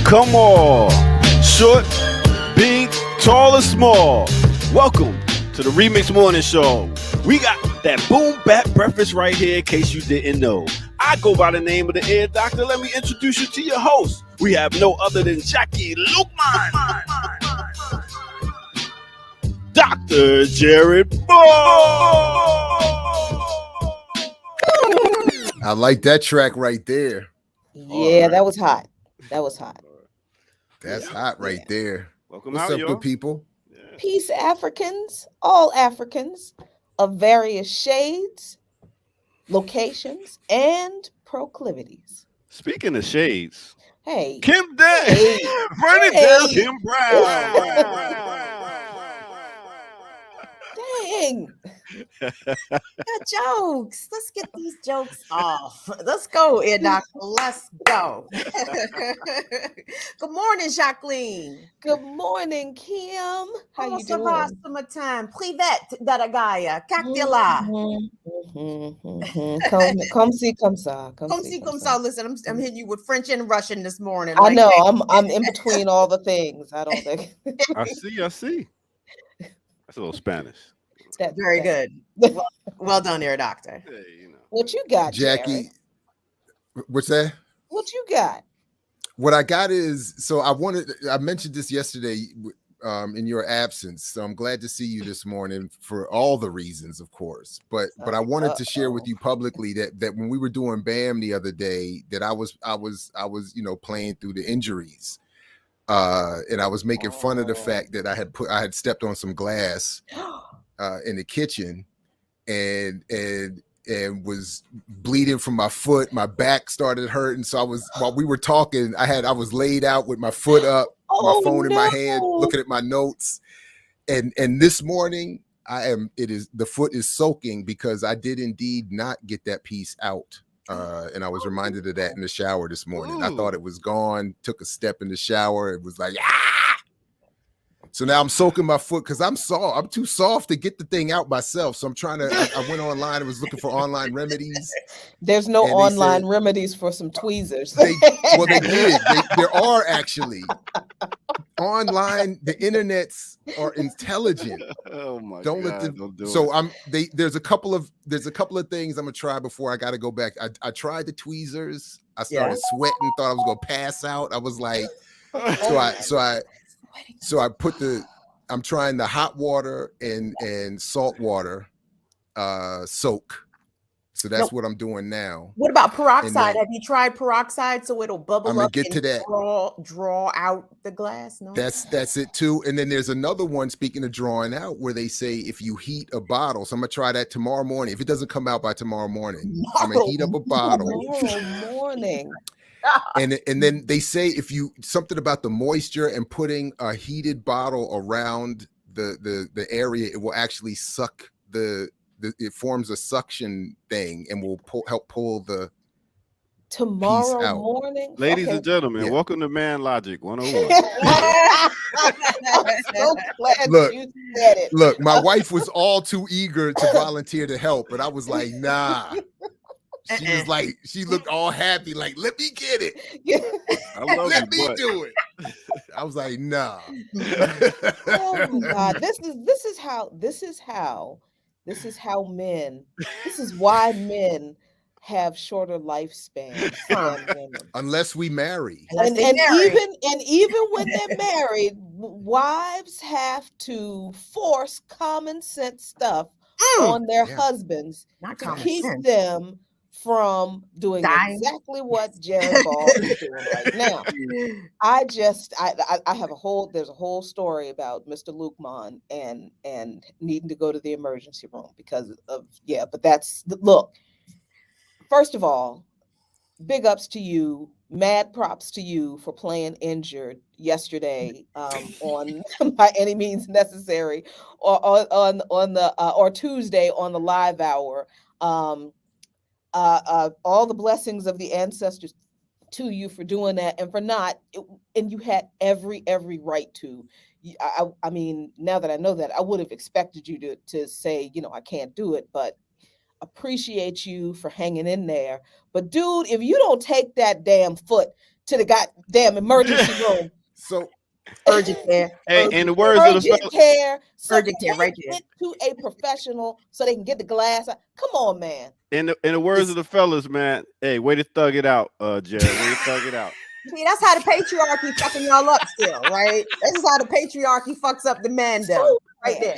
Come on, short, big, tall, or small. Welcome to the Remix Morning Show. We got that boom bap breakfast right here in case you didn't know. I go by the name of the Air Doctor. Let me introduce you to your host. We have no other than Jackie Lukeman, Dr. Jared Moore. I like that track right there. Yeah, right. That was hot. That's hot right there. Welcome What's out, up, y'all? good people? Yeah. Peace, Africans, all Africans of various shades, locations, and proclivities. Speaking of shades, hey, Kim Day, burn it down, Kim Brown. Dang. Jokes. Let's get these jokes off. Let's go, Air Doctor. Let's go. Good morning, Jacqueline. Good morning, Kim. How you doing? Summertime. Privet, Daragaya. Cactila. Come see, come saw. Listen, I'm hitting you with French and Russian this morning. I know. I'm in between all the things. I don't think. I see. That's a little Spanish. Very good. Well done, Air Doctor. Hey, you know. What you got, Jackie? Jared? What's that? What you got? What I got is, so I mentioned this yesterday in your absence. So I'm glad to see you this morning for all the reasons, of course. But I wanted to share with you publicly that when we were doing BAM the other day, that I was playing through the injuries. And I was making fun of the fact that I had stepped on some glass in the kitchen and was bleeding from my foot. My back started hurting. So while we were talking, I was laid out with my foot up, my phone in my hand, looking at my notes. And this morning the foot is soaking because I did indeed not get that piece out. And I was reminded of that in the shower this morning. I thought it was gone, took a step in the shower. It was like, So now I'm soaking my foot because I'm too soft to get the thing out myself. So I'm trying to, I went online and was looking for online remedies. There's no online remedies for some tweezers. They did. There are actually. Online, the internets are intelligent. Oh my God! There's a couple of things I'm gonna try before I gotta go back. I tried the tweezers. I started sweating, thought I was gonna pass out. I was like, so I put I'm trying the hot water and salt water soak. So that's what I'm doing now. What about peroxide? Have you tried peroxide so it'll bubble up get to that. Draw out the glass? No, that's it too. And then there's another one, speaking of drawing out, where they say if you heat a bottle. So I'm gonna try that tomorrow morning. If it doesn't come out by tomorrow morning, I'm gonna heat up a bottle. Tomorrow morning. And then they say if you something about the moisture and putting a heated bottle around the area, it will actually suck it forms a suction thing and will help pull the tomorrow piece out. Morning. Ladies and gentlemen, welcome to Man Logic 101. I'm so glad you said it. Look, my wife was all too eager to volunteer to help, but I was like, nah. She was like, she looked all happy, like, let me get it. Let me do it. I was like, nah. Oh my God. This is why men have shorter lifespans than women. Unless we marry. And even when they're married, wives have to force common sense stuff on their husbands to keep them from doing exactly what Jared Ball is doing right now. I have there's a whole story about Mr. Lukeman and needing to go to the emergency room because of, but look, first of all, big ups to you, mad props to you for playing injured yesterday on By Any Means Necessary or Tuesday on the Live Hour. All the blessings of the ancestors to you for doing that and for not, and you had every right to. I mean, now that I know that, I would have expected you to say, I can't do it, but appreciate you for hanging in there. But dude, if you don't take that damn foot to the goddamn emergency room. So urgent care. Hey, in the words of the Urgent care. So Urgent care, right take it to a professional so they can get the glass out. Come on, man. in the words of the fellas, man. Hey, way to thug it out, Jared. Way to thug it out. See, that's how the patriarchy fucking y'all up still, right? This is how the patriarchy fucks up the mandom. Right there.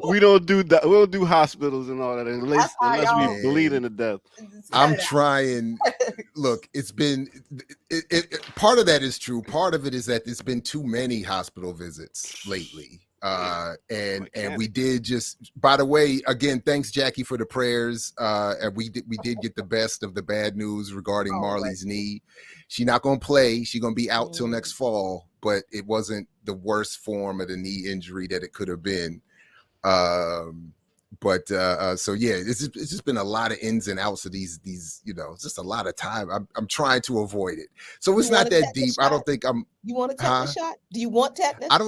We don't do that. We don't do hospitals and all that unless we bleeding to death. I'm trying. Look, it's been part of that is true. Part of it is that there's been too many hospital visits lately. And we did just, by the way, again, thanks Jackie for the prayers. And we did get the best of the bad news regarding Marley's knee. She's not going to play. She's going to be out till next fall, but it wasn't the worst form of the knee injury that it could have been. So yeah, it's just been a lot of ins and outs of these, it's just a lot of time. I'm trying to avoid it. So it's not that deep. I don't think I'm. You want a tetanus shot? Do you want tetanus? I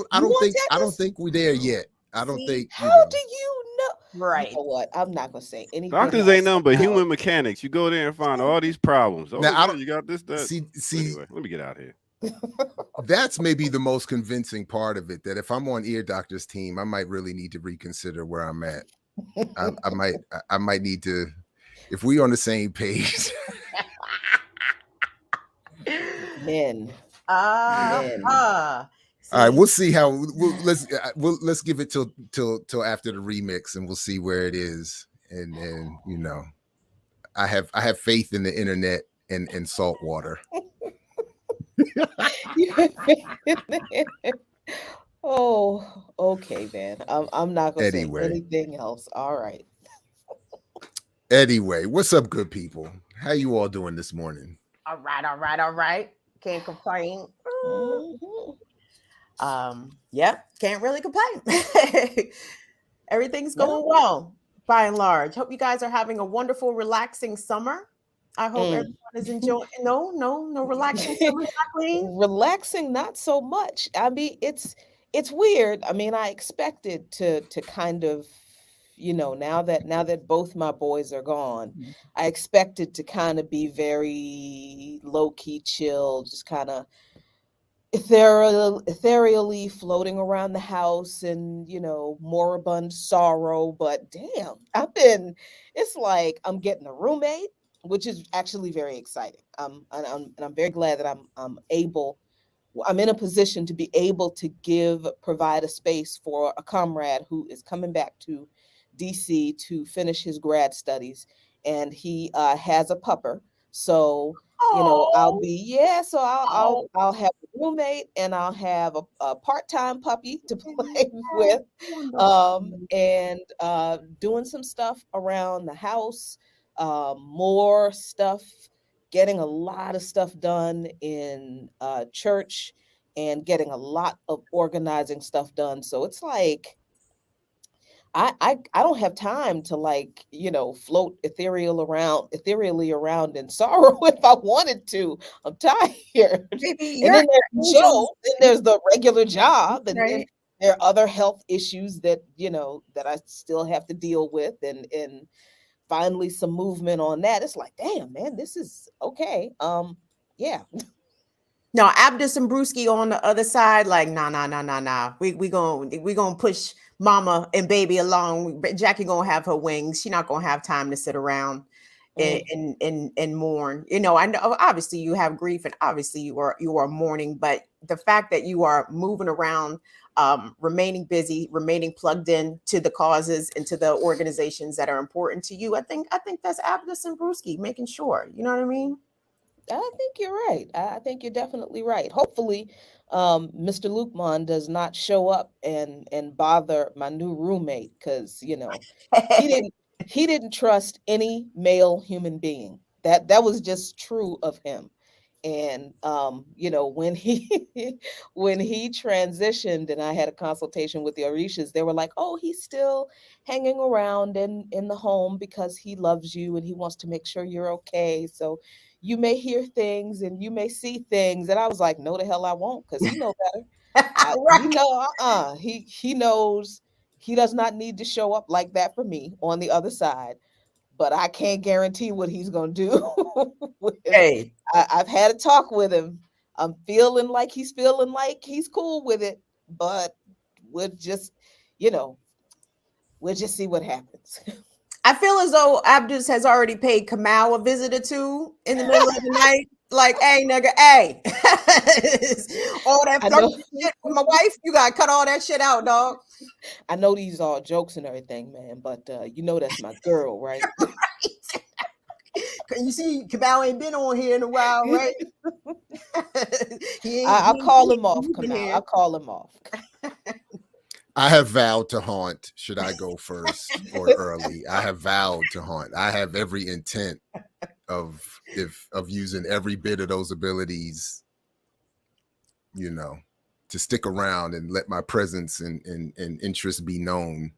don't think we're there yet. I don't think. How do you know? Right. You know what? I'm not gonna say anything. Doctors ain't nothing but human mechanics. You go there and find all these problems. Now, you got this, that. See. Anyway, let me get out of here. That's maybe the most convincing part of it. That if I'm on Ear Doctor's team, I might really need to reconsider where I'm at. I might need to. If we on the same page. Men. All right, we'll see how. Let's give it till after the remix, and we'll see where it is. And I have faith in the internet and salt water. Oh, okay, man. I'm not gonna say Anyway. anything else. All right. Anyway, what's up, good people? How you all doing this morning? All right. Can't complain. Yep, can't really complain. Everything's going well by and large. Hope you guys are having a wonderful, relaxing summer. I hope everyone is enjoying. No relaxing summer. Relaxing, not so much. I mean, it's weird. I mean, I expected to kind of, now that both my boys are gone, I expected to kind of be very low key, chill, just kind of ethereally floating around the house and moribund sorrow. But damn, it's like I'm getting a roommate, which is actually very exciting. And I'm very glad that I'm in a position to be able to provide a space for a comrade who is coming back to DC to finish his grad studies, and he has a pupper. So I'll have a roommate and I'll have a part-time puppy to play with, and doing some stuff around the house, more stuff, getting a lot of stuff done in church, and getting a lot of organizing stuff done. So it's like I don't have time to float ethereally around in sorrow if I wanted to. I'm tired. And then there's Joe, then there's the regular job, and then there are other health issues that that I still have to deal with, and finally some movement on that. It's like, damn, man, this is okay. Yeah. No, Abdus and Brewski on the other side, like, nah. We gonna push mama and baby along. Jackie gonna have her wings. She's not gonna have time to sit around and mourn. I know obviously you have grief, and obviously you are mourning, but the fact that you are moving around, remaining busy, remaining plugged in to the causes and to the organizations that are important to you, I think that's Abdus and Brewski making sure. You know what I mean? I think you're right. I think you're definitely right. Hopefully, Mr. Lukman does not show up and bother my new roommate, because he didn't trust any male human being. That was just true of him. And when he transitioned and I had a consultation with the Orishas, they were like, oh, he's still hanging around in the home because he loves you and he wants to make sure you're okay. So you may hear things and you may see things. And I was like, no, the hell I won't, because he knows better. He knows he does not need to show up like that for me on the other side. but I can't guarantee what he's gonna do. Hey, I've had a talk with him. I'm feeling like he's cool with it, but we'll just, we'll just see what happens. I feel as though Abdus has already paid Kamal a visit or two in the middle of the night. Like, hey, nigga, hey. All that shit with my wife, you gotta cut all that shit out, dog. I know these are all jokes and everything, man, but that's my girl, right? You see, Kamal ain't been on here in a while, right? I'll call him off, Kamal. I'll call him off. I have vowed to haunt. Should I go first or early? I have vowed to haunt. I have every intent of using every bit of those abilities, to stick around and let my presence and interest be known.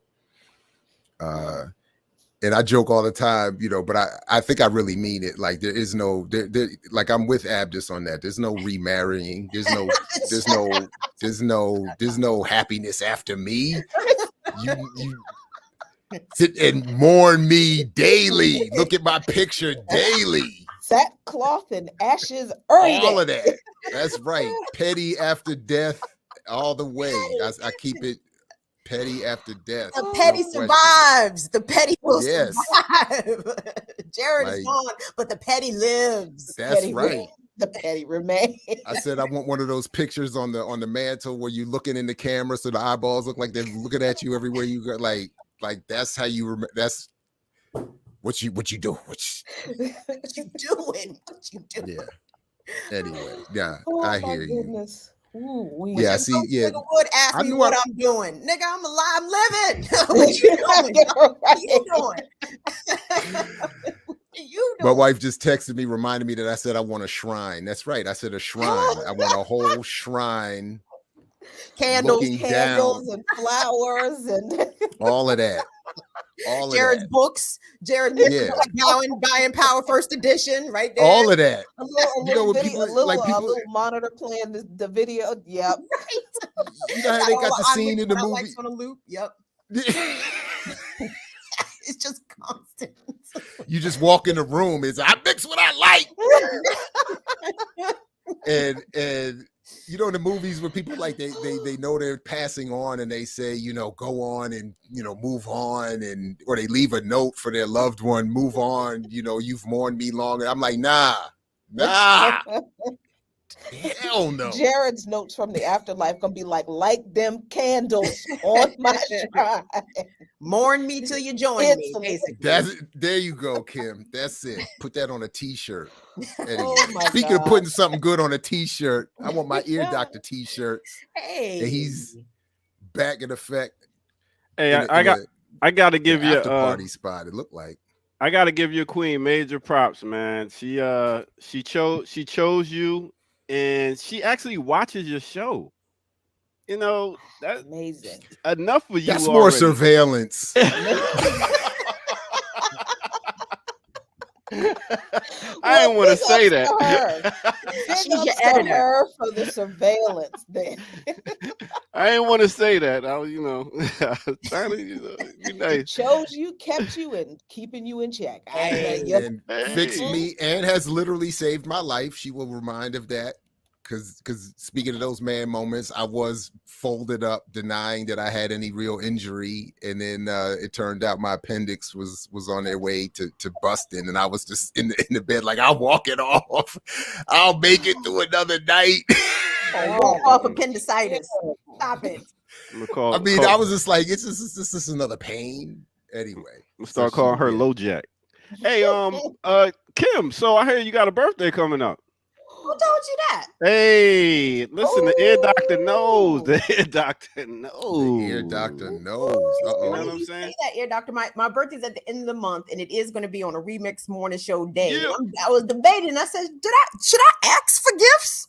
And I joke all the time, but I think I really mean it. Like there is no, like I'm with Abdus on that. There's no remarrying. There's no happiness after me. You sit and mourn me daily. Look at my picture daily. Sackcloth and ashes. All of that. That's right. Petty after death, all the way. I keep it. Petty after death. The petty survives. The petty will survive. Jared is gone, but the petty lives. That's petty right. The petty remains. I said I want one of those pictures on the mantle where you're looking in the camera, so the eyeballs look like they're looking at you everywhere you go. Like that's how you remember. That's what you do. What you doing? Yeah. Anyway, yeah, I hear goodness. You. Yeah, see, yeah. Nigga would ask me what I'm doing. Nigga, I'm alive. I'm living. What you doing? What you doing? My wife just texted me, reminded me that I said I want a shrine. That's right. I said a shrine. I want a whole shrine. Candles, and flowers, and all of that. Jared's books. Jared buying Power First Edition right there. All of that. A little monitor playing the video. Yep. You know how they got the scene in the movie? On a loop. Yep. It's just constant. You just walk in the room. I mix what I like. and the movies where people like they know they're passing on and they say, go on and move on, or they leave a note for their loved one, move on, you've mourned me long. And I'm like, nah. Hell no. Jared's notes from the afterlife gonna be like them candles on my shrine. Mourn me till you join me. Basically. There you go, Kim. That's it. Put that on a t-shirt. Anyway, speaking of putting something good on a t-shirt, I want my ear doctor t-shirts. Hey, and he's back in effect. Hey, I gotta give you a party spot. It looked like. I gotta give you Queen major props, man. She chose you. And she actually watches your show. That's amazing. Enough for you. That's more surveillance. I didn't want to say that. She's your editor for the surveillance. Then I didn't want to say that. I was, trying to, nice. Chose you, kept you, and keeping you in check. And fixed me, and has literally saved my life. She will remind of that. Because speaking of those man moments, I was folded up, denying that I had any real injury, and then it turned out my appendix was on their way to busting, and I was just in the bed like, I'll walk it off. I'll make it through another night. Walk off appendicitis. Stop it. I was just like, this is another pain. Anyway, we'll start calling her Low Jack. Hey, Kim. So I hear you got a birthday coming up. Who told you that? Hey, listen, the ear doctor knows. The ear doctor knows. The ear doctor knows. You know what I'm saying? Say that, ear doctor. My birthday's at the end of the month, and it is going to be on a Remix Morning Show day. Yeah. I was debating. I said, should I ask for gifts?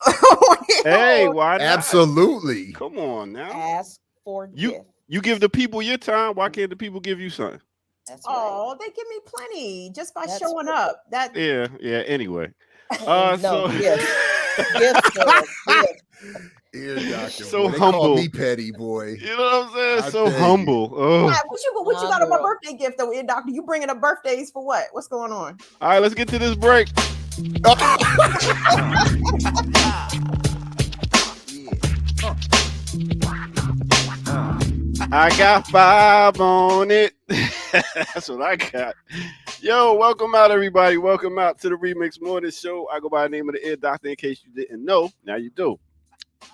Hey, why not? Absolutely. Come on now. Ask for gifts. You give the people your time. Why can't the people give you something? That's right. Oh, they give me plenty just by showing up. Yeah. Anyway. Gift. Ear doctor, So boy. They humble. call me petty, boy. You know what I'm saying? I So tell you. humble. Oh. What you got on my birthday gift though, ear doctor? You bringing up birthdays for what? What's going on? All right, let's get to this break. I got 5 on it. That's what I got. Yo, welcome out, everybody. Welcome out to the Remix Morning Show. I go by the name of the Ear Doctor in case you didn't know. Now you do.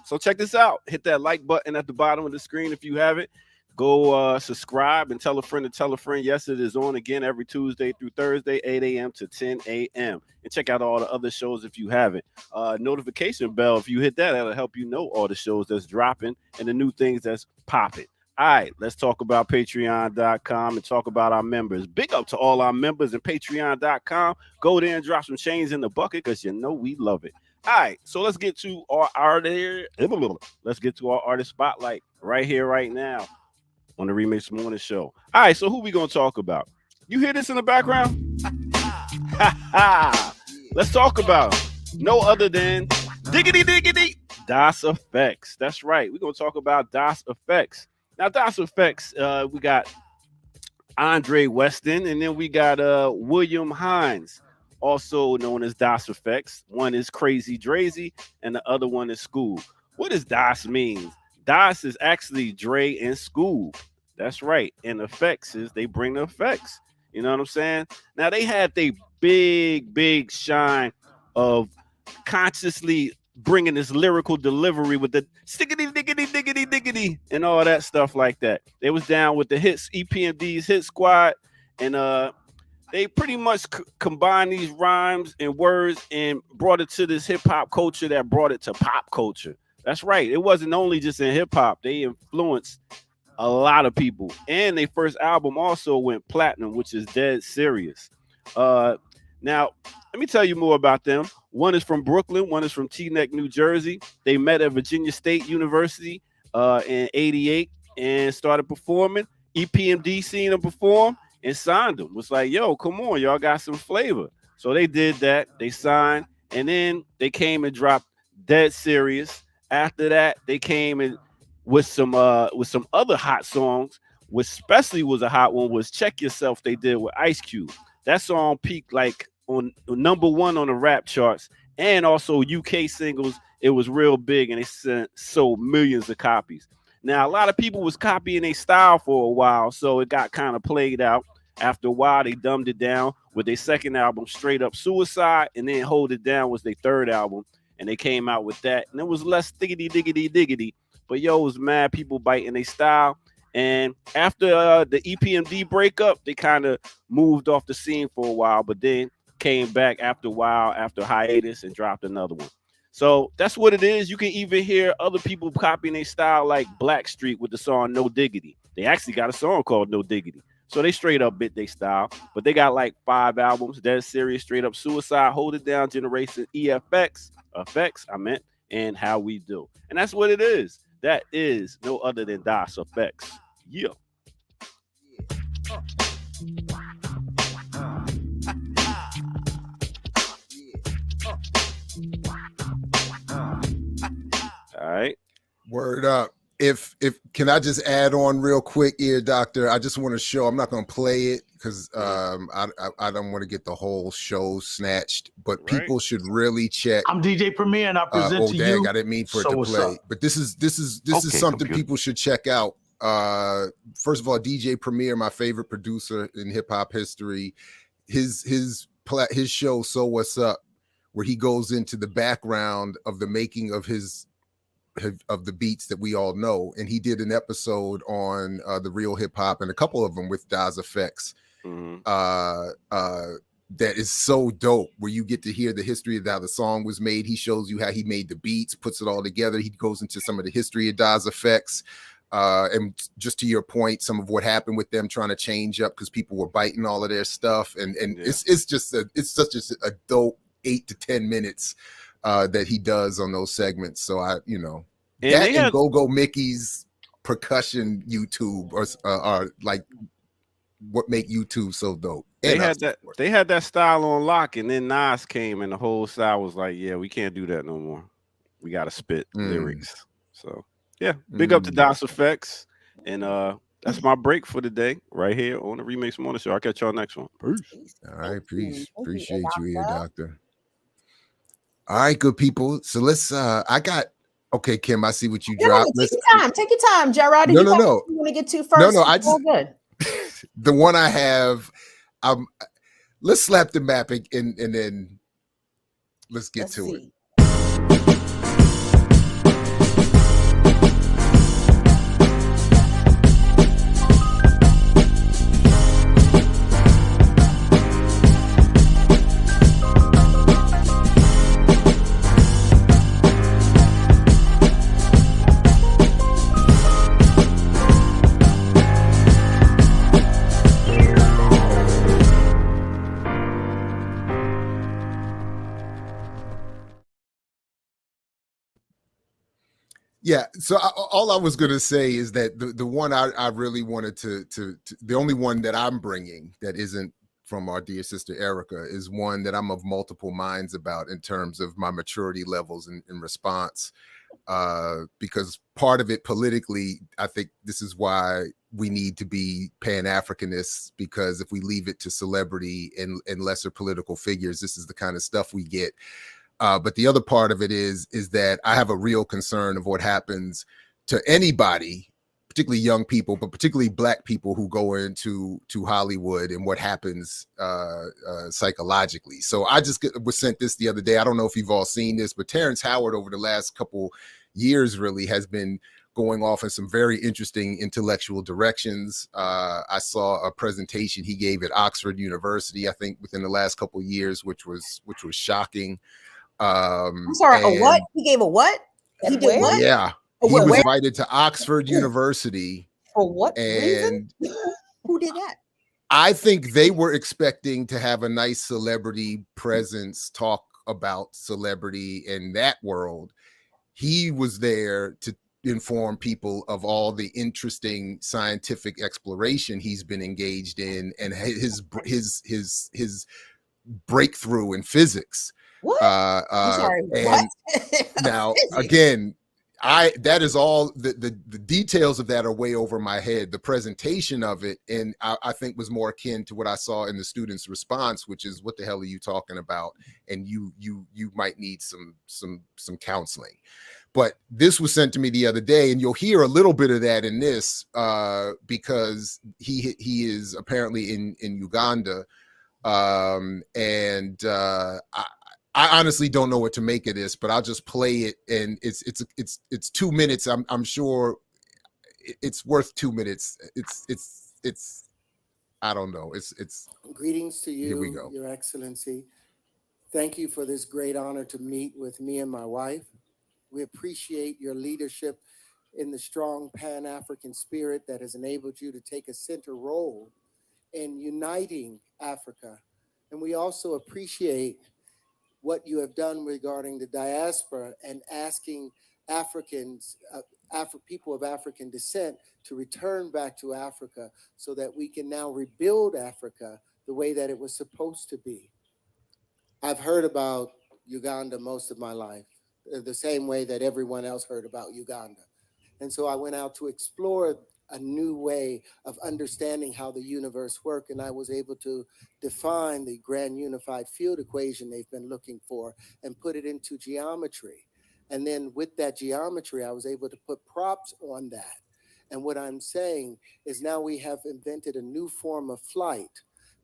So check this out. Hit that like button at the bottom of the screen if you haven't. Go subscribe and tell a friend to tell a friend. Yes, it is on again every Tuesday through Thursday, 8 a.m. to 10 a.m. And check out all the other shows if you haven't. Notification bell, if you hit that, that'll help you know all the shows that's dropping and the new things that's popping. All right, let's talk about patreon.com and talk about our members. Big up to all our members at patreon.com. Go there and drop some change in the bucket because you know we love it. All right, so let's get to our artist spotlight right here, right now on the Remix Morning Show. All right, so who we gonna talk about? You hear this in the background? Let's talk about no other than Diggity Das Effects. That's right. We're gonna talk about Das Effects. Now, Das Effects, we got Andre Weston, and then we got William Hines, also known as Das Effects. One is Crazy Drazy, and the other one is School. What does Das mean? Das is actually Dre and School. That's right. And effects is they bring the effects. You know what I'm saying? Now, they had the big shine of consciously bringing this lyrical delivery with the diggity and all that stuff like that. They was down with the hits, EPMD's Hit Squad, and they pretty much combined these rhymes and words and brought it to this hip hop culture that brought it to pop culture. That's right. It wasn't only just in hip hop. They influenced a lot of people. And their first album also went platinum, which is dead serious. Now, let me tell you more about them. One is from Brooklyn. One is from Teaneck, New Jersey. They met at Virginia State University in 88 and started performing. EPMD seen them perform and signed them. Was like, yo, come on, y'all got some flavor. So they did that. They signed. And then they came and dropped Dead Serious. After that, they came in with some other hot songs, which especially was a hot one, was Check Yourself they did with Ice Cube. That song peaked like on #1 on the rap charts and also UK singles. It was real big and they sold millions of copies. Now, a lot of people was copying their style for a while, so it got kind of played out. After a while, they dumbed it down with their second album, Straight Up Suicide, and then Hold It Down was their third album, and they came out with that. And it was less diggity. But yo, it was mad people biting their style. And after the EPMD breakup, they kind of moved off the scene for a while, but then came back after a while, after hiatus, and dropped another one. So that's what it is. You can even hear other people copying their style, like Blackstreet with the song No Diggity. They actually got a song called No Diggity. So they straight up bit their style, but they got like 5 albums. Dead Serious, Straight Up Suicide, Hold It Down, Generation Effects, and How We Do. And that's what it is. That is no other than Das Effects. Yeah. All right. Word up. If can I just add on real quick, Ear Doctor? I just want to show. I'm not going to play it because I don't want to get the whole show snatched. But people should really check. I'm DJ Premier and I present to you. I didn't mean for it to play. But this is something people should check out. First of all, DJ Premier, my favorite producer in hip hop history. His show, So What's Up, where he goes into the background of the making of the beats that we all know, and he did an episode on the Real Hip Hop and a couple of them with Das Effects. That is so dope, where you get to hear the history of how the song was made. He shows you how he made the beats, puts it all together. He goes into some of the history of Das Effects, and just to your point, some of what happened with them trying to change up because people were biting all of their stuff, and it's such a dope 8 to 10 minutes that he does on those segments. So and Go Mickey's percussion YouTube are like what make YouTube so dope. They had that style on lock, and then Nas came and the whole style was like, yeah, we can't do that no more. We gotta spit lyrics. So yeah, big up to DOS Effects. And that's my break for the day right here on the Remix Morning Show. I'll catch y'all next one. Peace. All right, peace. Appreciate you here, Doctor. All right, good people. So let's okay, Kim, I see what you dropped. Take your time, Gerard. No. You want to get to first? No, I just good. The one I have, let's slap the map and then let's get to it. Yeah, so all I was going to say is that the one I really wanted to the only one that I'm bringing that isn't from our dear sister Erica is one that I'm of multiple minds about in terms of my maturity levels in response, because part of it politically, I think this is why we need to be Pan-Africanists, because if we leave it to celebrity and lesser political figures, this is the kind of stuff we get. But the other part of it is that I have a real concern of what happens to anybody, particularly young people, but particularly Black people who go into Hollywood, and what happens psychologically. So I just was sent this the other day. I don't know if you've all seen this, but Terence Howard over the last couple years really has been going off in some very interesting intellectual directions. I saw a presentation he gave at Oxford University, I think within the last couple of years, which was shocking. I'm sorry, a what? He gave a what? He did what? Yeah. He was invited to Oxford University. For what reason? Who did that? I think they were expecting to have a nice celebrity presence, talk about celebrity in that world. He was there to inform people of all the interesting scientific exploration he's been engaged in, and his breakthrough in physics. What? I'm sorry, and now again, that is all the details of that are way over my head. The presentation of it, and I think was more akin to what I saw in the students' response, which is, what the hell are you talking about? And you might need some counseling. But this was sent to me the other day, and you'll hear a little bit of that in this, because he is apparently in Uganda. I honestly don't know what to make of this, but I'll just play it, and it's 2 minutes. I'm sure it's worth 2 minutes. It's I don't know. It's greetings to you. Here we go. Your Excellency. Thank you for this great honor to meet with me and my wife. We appreciate your leadership in the strong Pan-African spirit that has enabled you to take a center role in uniting Africa. And we also appreciate what you have done regarding the diaspora and asking Africans, people of African descent, to return back to Africa so that we can now rebuild Africa the way that it was supposed to be. I've heard about Uganda most of my life, the same way that everyone else heard about Uganda. And so I went out to explore a new way of understanding how the universe works, and I was able to define the grand unified field equation they've been looking for and put it into geometry. And then with that geometry, I was able to put props on that. And what I'm saying is now we have invented a new form of flight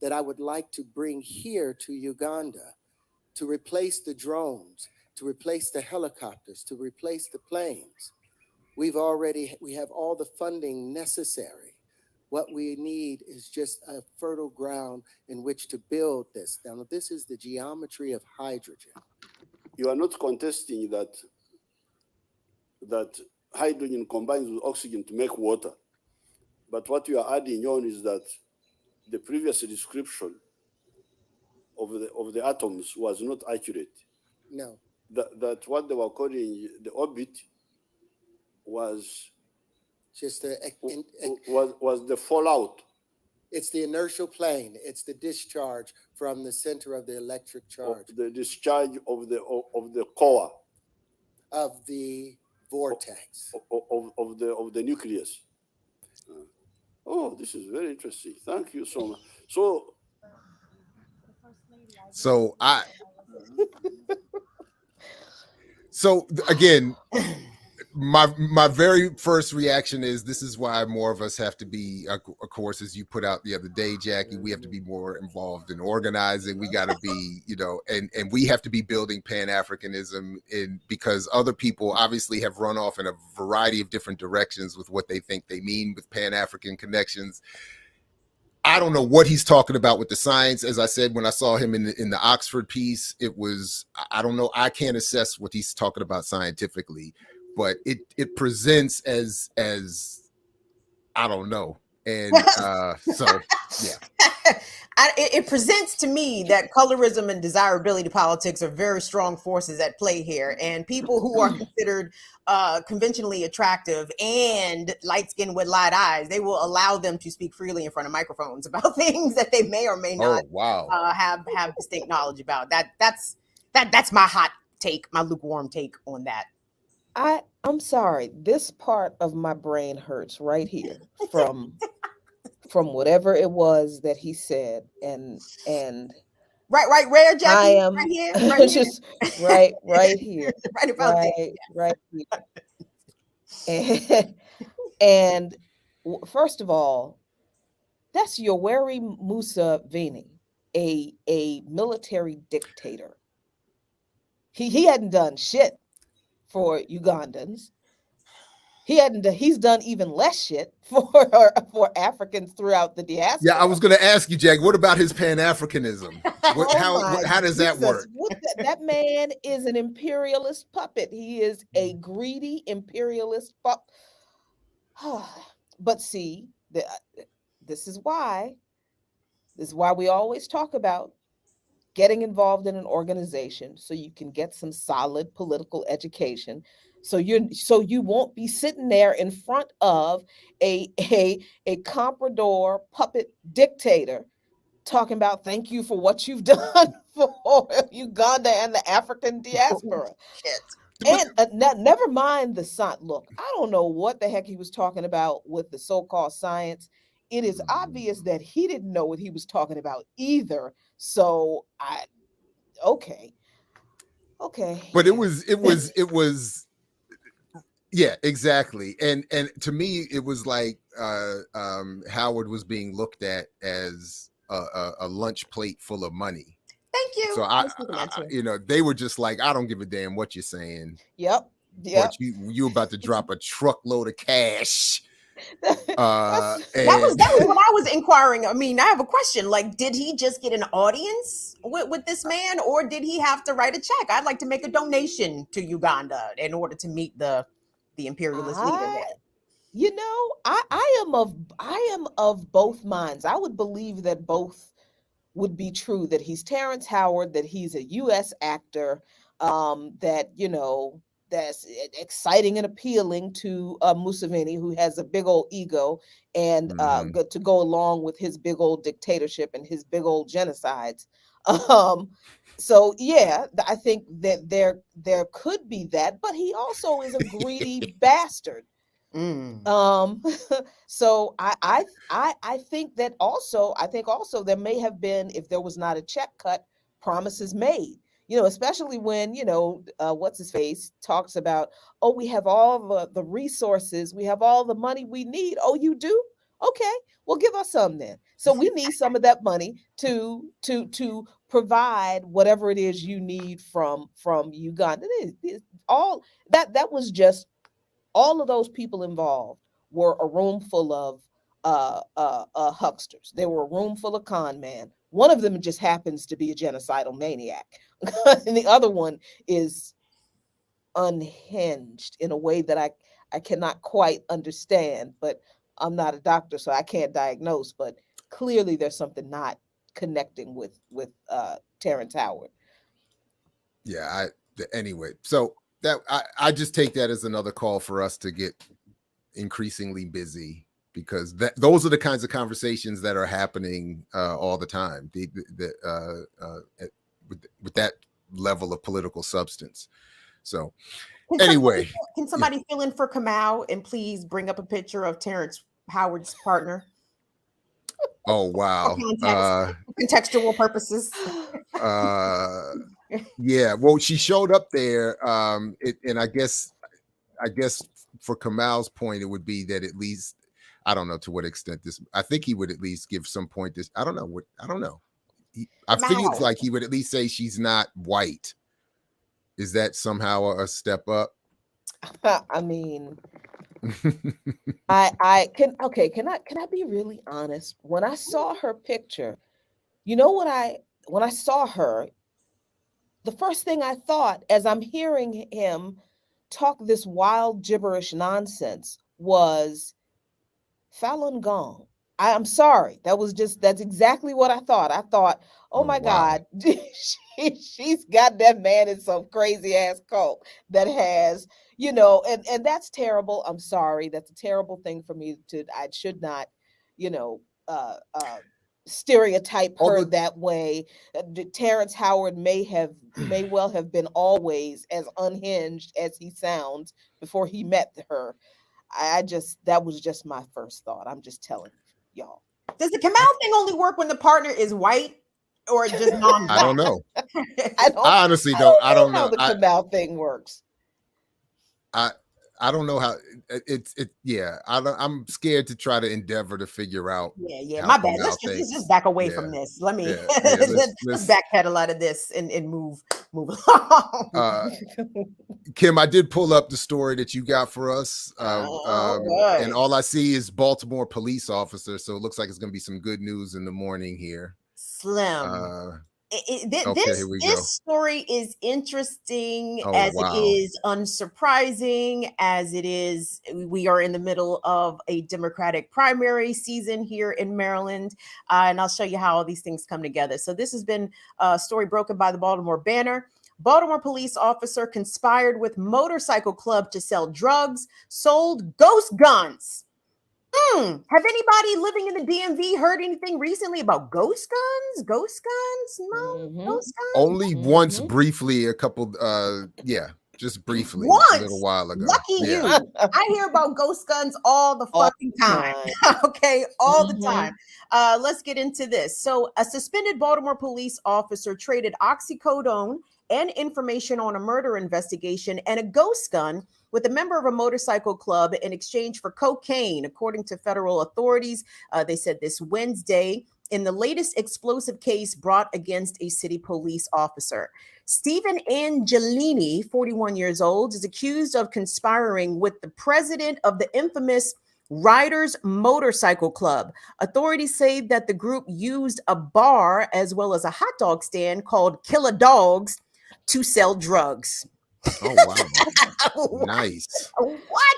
that I would like to bring here to Uganda to replace the drones, to replace the helicopters, to replace the planes. We have all the funding necessary. What we need is just a fertile ground in which to build this. Now, this is the geometry of hydrogen. You are not contesting that hydrogen combines with oxygen to make water. But what you are adding on is that the previous description of the atoms was not accurate. No. That what they were calling the orbit was just was the fallout. It's the inertial plane. It's the discharge from the center of the electric charge. The discharge of the core of the vortex of the nucleus. Oh, this is very interesting. Thank you so much. So again, my very first reaction is this is why more of us have to be, of course, as you put out the other day, Jackie, we have to be more involved in organizing. We got to be, and we have to be building Pan-Africanism because other people obviously have run off in a variety of different directions with what they think they mean with Pan-African connections. I don't know what he's talking about with the science. As I said, when I saw him in the Oxford piece, it was, I don't know. I can't assess what he's talking about scientifically, but it presents as I don't know. And so, yeah. It presents to me that colorism and desirability politics are very strong forces at play here. And people who are considered conventionally attractive and light-skinned with light eyes, they will allow them to speak freely in front of microphones about things that they may or may not have distinct knowledge about. That's my hot take, my lukewarm take on that. I'm sorry. This part of my brain hurts right here from whatever it was that he said, and right, rare Jackie. I am right here. just right here, right about there. Right here. And first of all, that's Yoweri Museveni, a military dictator. He hadn't done shit for Ugandans. He's done even less shit for Africans throughout the diaspora. Yeah, I was going to ask you, Jack, what about his Pan-Africanism? How does that work? That man is an imperialist puppet. He is a greedy imperialist puppet. But see, this is why we always talk about getting involved in an organization so you can get some solid political education. So you won't be sitting there in front of a comprador puppet dictator talking about thank you for what you've done for Uganda and the African diaspora. And never mind the science. Look, I don't know what the heck he was talking about with the so-called science. It is obvious that he didn't know what he was talking about either. So okay. But it was yeah, exactly. And to me, it was like Howard was being looked at as a lunch plate full of money. Thank you. So they were just like, I don't give a damn what you're saying. Yep. But you about to drop a truckload of cash. That was what I was inquiring. I mean, I have a question. Like, did he just get an audience with this man, or did he have to write a check? I'd like to make a donation to Uganda in order to meet the imperialist leader there. I am of both minds. I would believe that both would be true, that he's Terence Howard, that he's a U.S. actor, that's exciting and appealing to Museveni, who has a big old ego, and to go along with his big old dictatorship and his big old genocides. So yeah, I think that there could be that, but he also is a greedy bastard. So I think that also, there may have been, if there was not a check cut, promises made. Especially when, what's his face talks about, oh, we have all the resources, we have all the money we need. Oh, you do? Okay, well, give us some then. So we need some of that money to provide whatever it is you need from Uganda. All that was just, all of those people involved were a room full of hucksters. They were a room full of con men. One of them just happens to be a genocidal maniac. And the other one is unhinged in a way that I cannot quite understand, but I'm not a doctor, so I can't diagnose, but clearly there's something not connecting with Terence Howard. Yeah, anyway, so that I just take that as another call for us to get increasingly busy, because those are the kinds of conversations that are happening all the time. With that level of political substance. So Anyway, can somebody fill in for Kamau and please bring up a picture of Terrence Howard's partner? Oh wow. For contextual purposes. Yeah, well, she showed up there. And I guess for Kamal's point, it would be that at least, I don't know to what extent this, I think he would at least give some point this. I don't know. I figured it's like he would at least say she's not white. Is that somehow a step up? I mean, I can I be really honest? When I saw her picture, you know what when I saw her, the first thing I thought as I'm hearing him talk this wild gibberish nonsense was Falun Gong. I'm sorry. That's exactly what I thought. I thought, oh my God, she's got that man in some crazy ass cult that has, and that's terrible. I'm sorry. That's a terrible thing for me I should not, stereotype her that way. Terrence Howard may well have been always as unhinged as he sounds before he met her. That was just my first thought. I'm just telling y'all. Does the Kamau thing only work when the partner is white or just non-black? I don't know. I honestly don't. I don't know how the Kamau thing works. I don't know how yeah. I'm scared to try to endeavor to figure out. Yeah. My bad. Let's just back away from this. Let me let's backpedal out of this and move along. Kim, I did pull up the story that you got for us, and all I see is Baltimore police officer. So it looks like it's going to be some good news in the morning here. Slim. This story is interesting it is unsurprising as it is. We are in the middle of a Democratic primary season here in Maryland, and I'll show you how all these things come together. So this has been a story broken by the Baltimore Banner. Baltimore police officer conspired with motorcycle club to sell drugs, sold ghost guns. Have anybody living in the DMV heard anything recently about ghost guns? Ghost guns? No, ghost guns? Only once briefly, a couple, just briefly, a little while ago. Lucky you. I hear about ghost guns all the fucking time. Okay, all the time. Let's get into this. So a suspended Baltimore police officer traded oxycodone and information on a murder investigation and a ghost gun with a member of a motorcycle club in exchange for cocaine, according to federal authorities. They said this Wednesday in the latest explosive case brought against a city police officer. Stephen Angelini, 41 years old, is accused of conspiring with the president of the infamous Riders Motorcycle Club. Authorities say that the group used a bar as well as a hot dog stand called Killer Dogs to sell drugs. Oh, wow. Nice. What?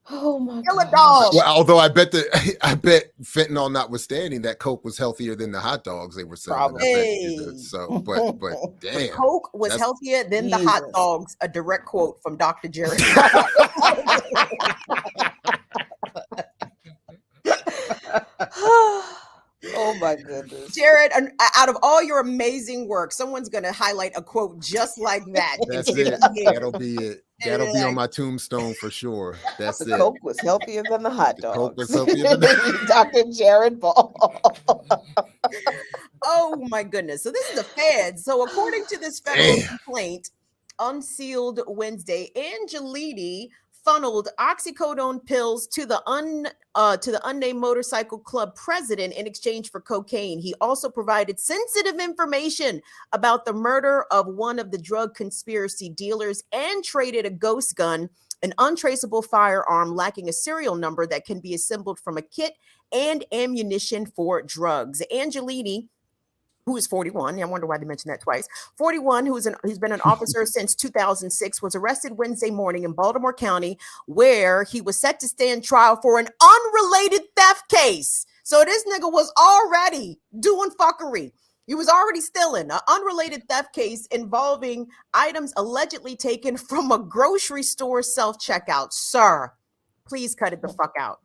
Oh my God. Dog. Well, although I bet fentanyl notwithstanding, that Coke was healthier than the hot dogs they were selling. But damn. Coke was healthier than the hot dogs, a direct quote from Dr. Jerry. Oh my goodness. Jared, out of all your amazing work, someone's going to highlight a quote just like that. That's it. That'll be it. That'll be on my tombstone for sure. That's the Coke was healthier than the hot dog. Coke was healthier than Dr. Jared Ball. Oh my goodness. So this is the feds. So according to this federal complaint, unsealed Wednesday, Angelini funneled oxycodone pills to the unnamed motorcycle club president in exchange for cocaine. He also provided sensitive information about the murder of one of the drug conspiracy dealers and traded a ghost gun, an untraceable firearm lacking a serial number that can be assembled from a kit, and ammunition for drugs. Angelini, who is 41, I wonder why they mentioned that twice, 41, who's been an officer since 2006, was arrested Wednesday morning in Baltimore County, where he was set to stand trial for an unrelated theft case. So this nigga was already doing fuckery. He was already stealing an unrelated theft case involving items allegedly taken from a grocery store self-checkout. Sir, please cut it the fuck out.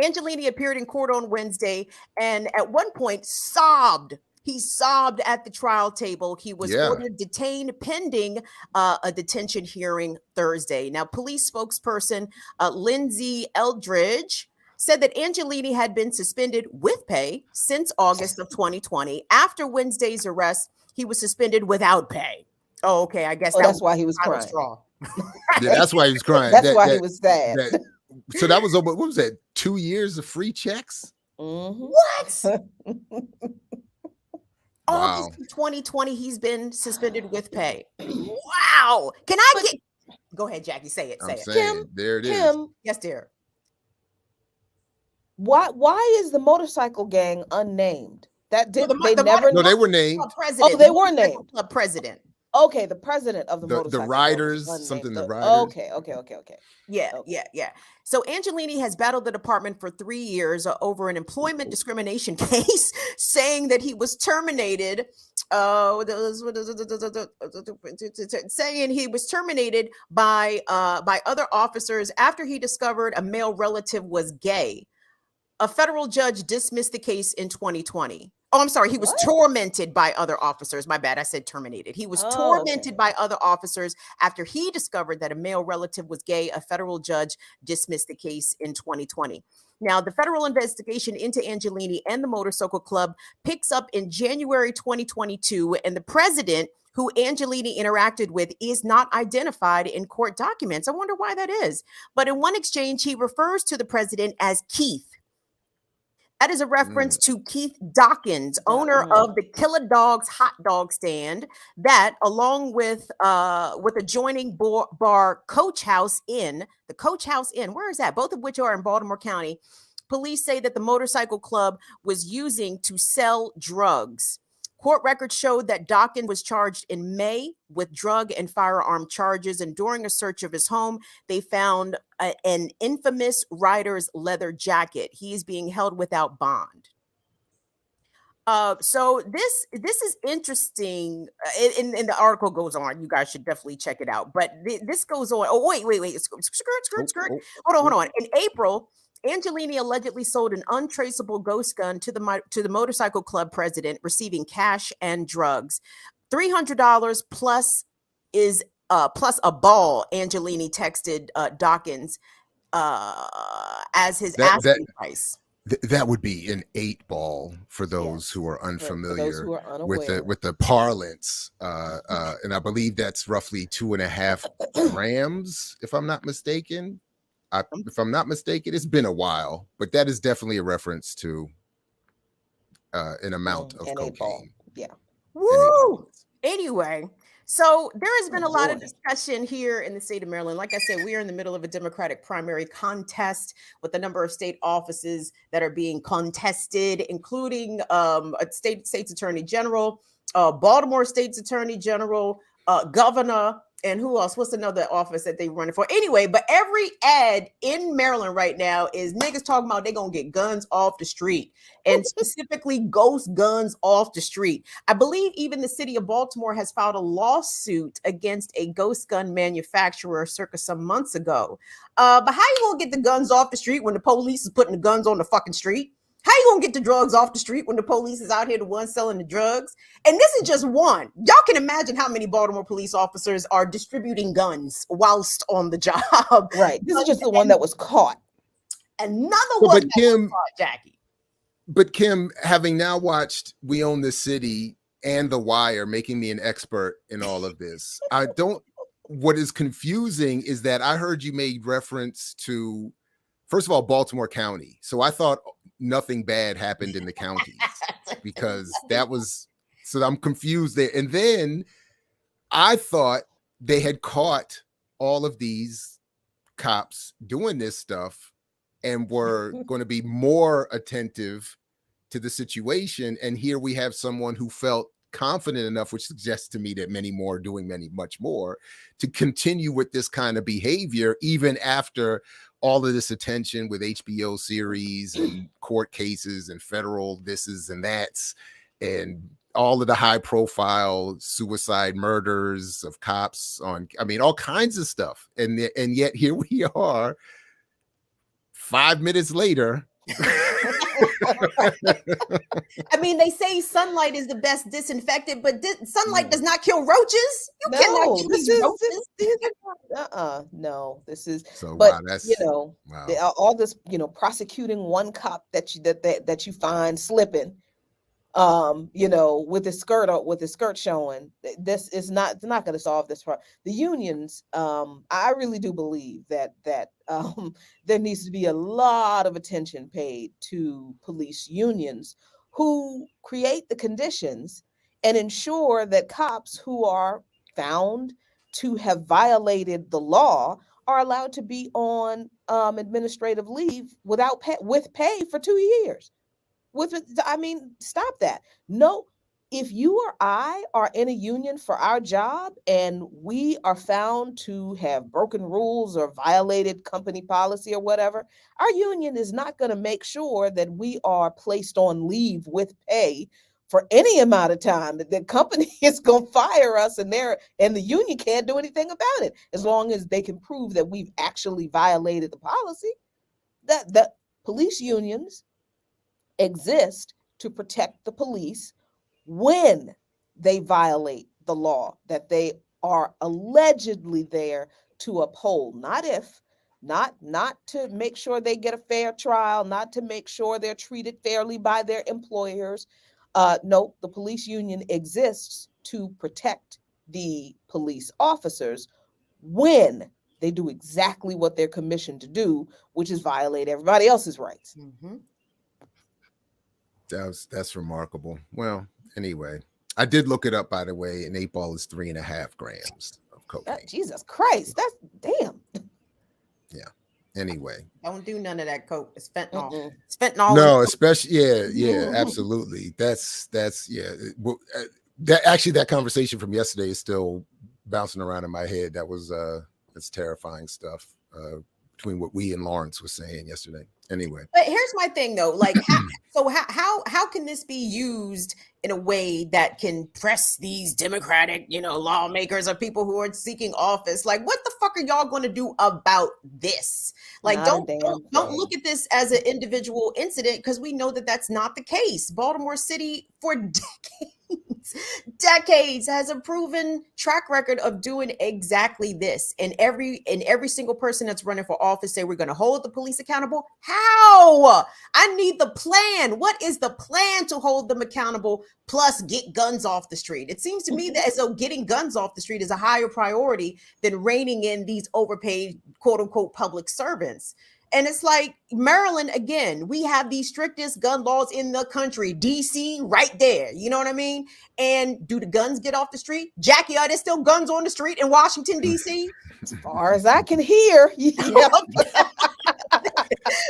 Angelini appeared in court on Wednesday and at one point sobbed He sobbed at the trial table. He was ordered detained pending a detention hearing Thursday. Now, police spokesperson Lindsay Eldridge said that Angelini had been suspended with pay since August of 2020. After Wednesday's arrest, he was suspended without pay. Oh, okay. I guess that's why he was crying. Yeah, that's why he was crying. That's why he was sad. So that was over. What was that? 2 years of free checks? What? Wow. August 2020, he's been suspended with pay. Wow. Can I get... Go ahead, Jackie. Say it. Say it. Kim, there it is. Kim, yes, dear. Why is the motorcycle gang unnamed? That did they never? No, they were named. President. Oh, they were named. Club president. Okay, the president of the motorcycle. The riders, something. The riders. Okay. Yeah. So Angelini has battled the department for 3 years over an employment discrimination case, saying that he was terminated. Saying he was terminated by other officers after he discovered a male relative was gay. A federal judge dismissed the case in 2020. Oh, I'm sorry. He was tormented by other officers. My bad. I said terminated. He was tormented by other officers after he discovered that a male relative was gay. A federal judge dismissed the case in 2020. Now, the federal investigation into Angelini and the motorcycle club picks up in January 2022, and the president who Angelini interacted with is not identified in court documents. I wonder why that is. But in one exchange, he refers to the president as Keith. That is a reference to Keith Dawkins, owner of the Killer Dogs hot dog stand, that along with adjoining bar Coach House Inn, the Coach House Inn, where is that? Both of which are in Baltimore County. Police say that the motorcycle club was using to sell drugs. Court records showed that Dawkins was charged in May with drug and firearm charges, and during a search of his home, they found an infamous rider's leather jacket. He is being held without bond. So this is interesting, and the article goes on. You guys should definitely check it out. But this goes on. Oh, wait. Skirt. Hold on. In April, Angelini allegedly sold an untraceable ghost gun to the motorcycle club president, receiving cash and drugs. $300 plus a ball. Angelini texted Dawkins as his asking price. That would be an 8-ball for those who are unfamiliar with the parlance, and I believe that's roughly 2.5 grams, if I'm not mistaken. If I'm not mistaken, it's been a while, but that is definitely a reference to an amount of cocaine. Yeah. Woo! Anyway, so there has been a lot of discussion here in the state of Maryland. Like I said, we are in the middle of a Democratic primary contest with a number of state offices that are being contested, including a state's attorney general, Baltimore state's attorney general, governor, and who else? What's another office that they running for? Anyway, but every ad in Maryland right now is niggas talking about they're going to get guns off the street, and specifically ghost guns off the street. I believe even the city of Baltimore has filed a lawsuit against a ghost gun manufacturer circa some months ago. But how you going to get the guns off the street when the police is putting the guns on the fucking street? How you gonna get the drugs off the street when the police is out here the ones selling the drugs? And this is just one. Y'all can imagine how many Baltimore police officers are distributing guns whilst on the job. Right. This is just the one that was caught. Another one that was caught, Jackie. But Kim, having now watched We Own This City and The Wire, making me an expert in all of this, what is confusing is that I heard you made reference to, first of all, Baltimore County. So I thought nothing bad happened in the counties because so I'm confused there. And then I thought they had caught all of these cops doing this stuff and were going to be more attentive to the situation. And here we have someone who felt confident enough, which suggests to me that many more are doing much more, to continue with this kind of behavior, even after all of this attention with HBO series and court cases and federal thises and that's, and all of the high profile suicide murders of cops all kinds of stuff. And yet here we are 5 minutes later I mean, they say sunlight is the best disinfectant, but sunlight does not kill roaches. You cannot kill these roaches. No, this is so. But wow, that's you know, all this, you know, prosecuting one cop that you find slipping, you know, with his skirt showing. This is not, it's not going to solve this problem. The unions, I really do believe that there needs to be a lot of attention paid to police unions who create the conditions and ensure that cops who are found to have violated the law are allowed to be on administrative leave with pay for 2 years. I mean, stop that. No, if you or I are in a union for our job and we are found to have broken rules or violated company policy or whatever, our union is not going to make sure that we are placed on leave with pay for any amount of time. The company is going to fire us, and the union can't do anything about it as long as they can prove that we've actually violated the policy. The police unions exist to protect the police when they violate the law that they are allegedly there to uphold, not to make sure they get a fair trial, not to make sure they're treated fairly by their employers. No, the police union exists to protect the police officers when they do exactly what they're commissioned to do, which is violate everybody else's rights. Mm-hmm. That's remarkable. Well, anyway, I did look it up, by the way, and 8-ball is 3.5 grams of cocaine. Jesus Christ, that's damn. Yeah. Anyway, don't do none of that coke. It's fentanyl. Mm-mm. It's fentanyl. No, especially yeah, absolutely. That's yeah. That conversation from yesterday is still bouncing around in my head. That's terrifying stuff. Between what we and Lawrence was saying yesterday. Anyway, but here's my thing though, like how can this be used in a way that can press these Democratic, lawmakers or people who are seeking office? Like, what the fuck are y'all going to do about this? Like, don't look at this as an individual incident, because we know that that's not the case. Baltimore City for decades has a proven track record of doing exactly this. And every single person that's running for office say we're going to hold the police accountable. How? I need the plan. What is the plan to hold them accountable plus get guns off the street? It seems to me that as though getting guns off the street is a higher priority than reining in these overpaid, quote unquote, public servants. And it's like Maryland, again, we have the strictest gun laws in the country. DC, right there. You know what I mean? And do the guns get off the street? Jackie, are there still guns on the street in Washington, DC? As far as I can hear. Yeah.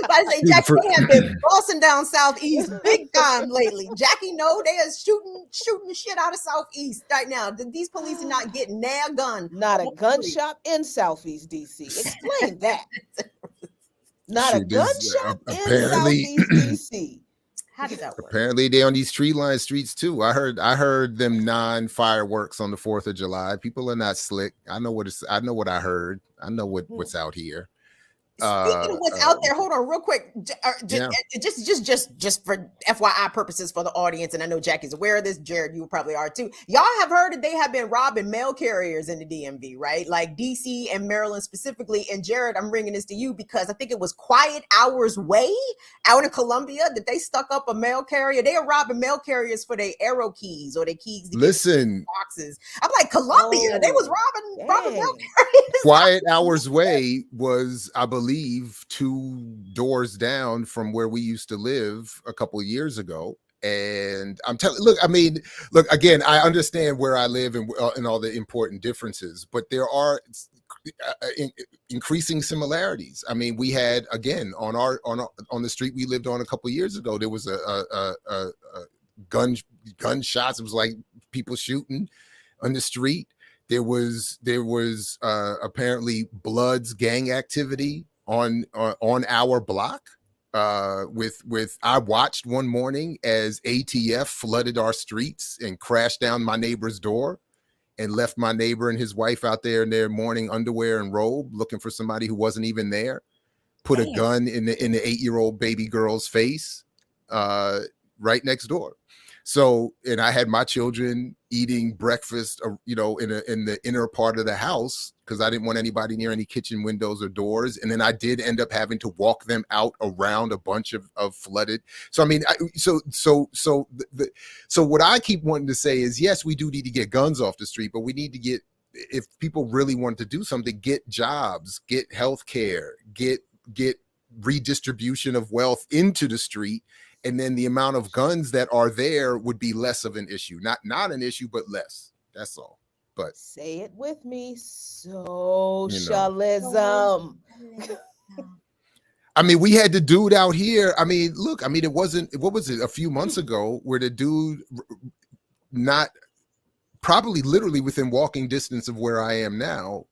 I say Jackie, they have been bossing down Southeast big time lately. Jackie, no, they are shooting the shit out of Southeast right now. These police are not getting their gun. Not a gun shop in Southeast DC. Explain that. Not a gun shop in Southeast DC. How does that work? Apparently they're on these tree-lined streets too. I heard them non-fireworks on the 4th of July. People are not slick. I know what I heard. I know what's out here. Speaking of what's out there, hold on real quick. Just for FYI purposes for the audience, and I know Jackie's aware of this. Jared, you probably are too. Y'all have heard that they have been robbing mail carriers in the DMV, right? Like DC and Maryland specifically. And Jared, I'm bringing this to you because I think it was Quiet Hours Way out in Columbia that they stuck up a mail carrier. They are robbing mail carriers for their arrow keys or their keys to listen boxes. I'm like, Columbia, they was robbing mail carriers. Quiet Hours Way was, I believe, 2 doors down from where we used to live a couple of years ago. And I'm telling, look, again, I understand where I live and all the important differences, but there are increasing similarities. I mean, we had, again, on the street we lived on a couple of years ago, there was a gunshots. It was like people shooting on the street. There was apparently Bloods gang activity on our block. I watched one morning as ATF flooded our streets and crashed down my neighbor's door and left my neighbor and his wife out there in their morning underwear and robe looking for somebody who wasn't even there. put a gun in the 8-year-old baby girl's face right next door. So, and I had my children eating breakfast, in the inner part of the house because I didn't want anybody near any kitchen windows or doors. And then I did end up having to walk them out around a bunch of flooded. So, I mean, so what I keep wanting to say is, yes, we do need to get guns off the street, but we need to get, if people really want to do something, get jobs, get healthcare, get redistribution of wealth into the street. And then the amount of guns that are there would be less of an issue. Not an issue, but less. That's all. But say it with me. Socialism. I mean, we had the dude out here. I mean, look, I mean, it wasn't, what was it, a few months ago where the dude not probably literally within walking distance of where I am now,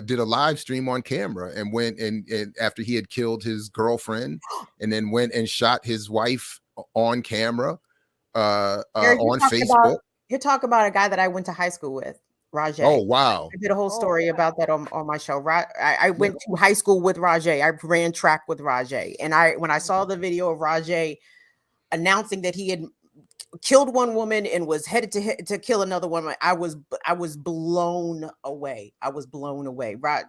did a live stream on camera and went and after he had killed his girlfriend and then went and shot his wife on camera on Facebook. You're talking about a guy that I went to high school with, Rajay. Oh, wow. I did a whole story about that on my show. I went to high school with Rajay. I ran track with Rajay. And when I saw the video of Rajay announcing that he had killed one woman and was headed to kill another woman, I was blown away. I was blown away. Right.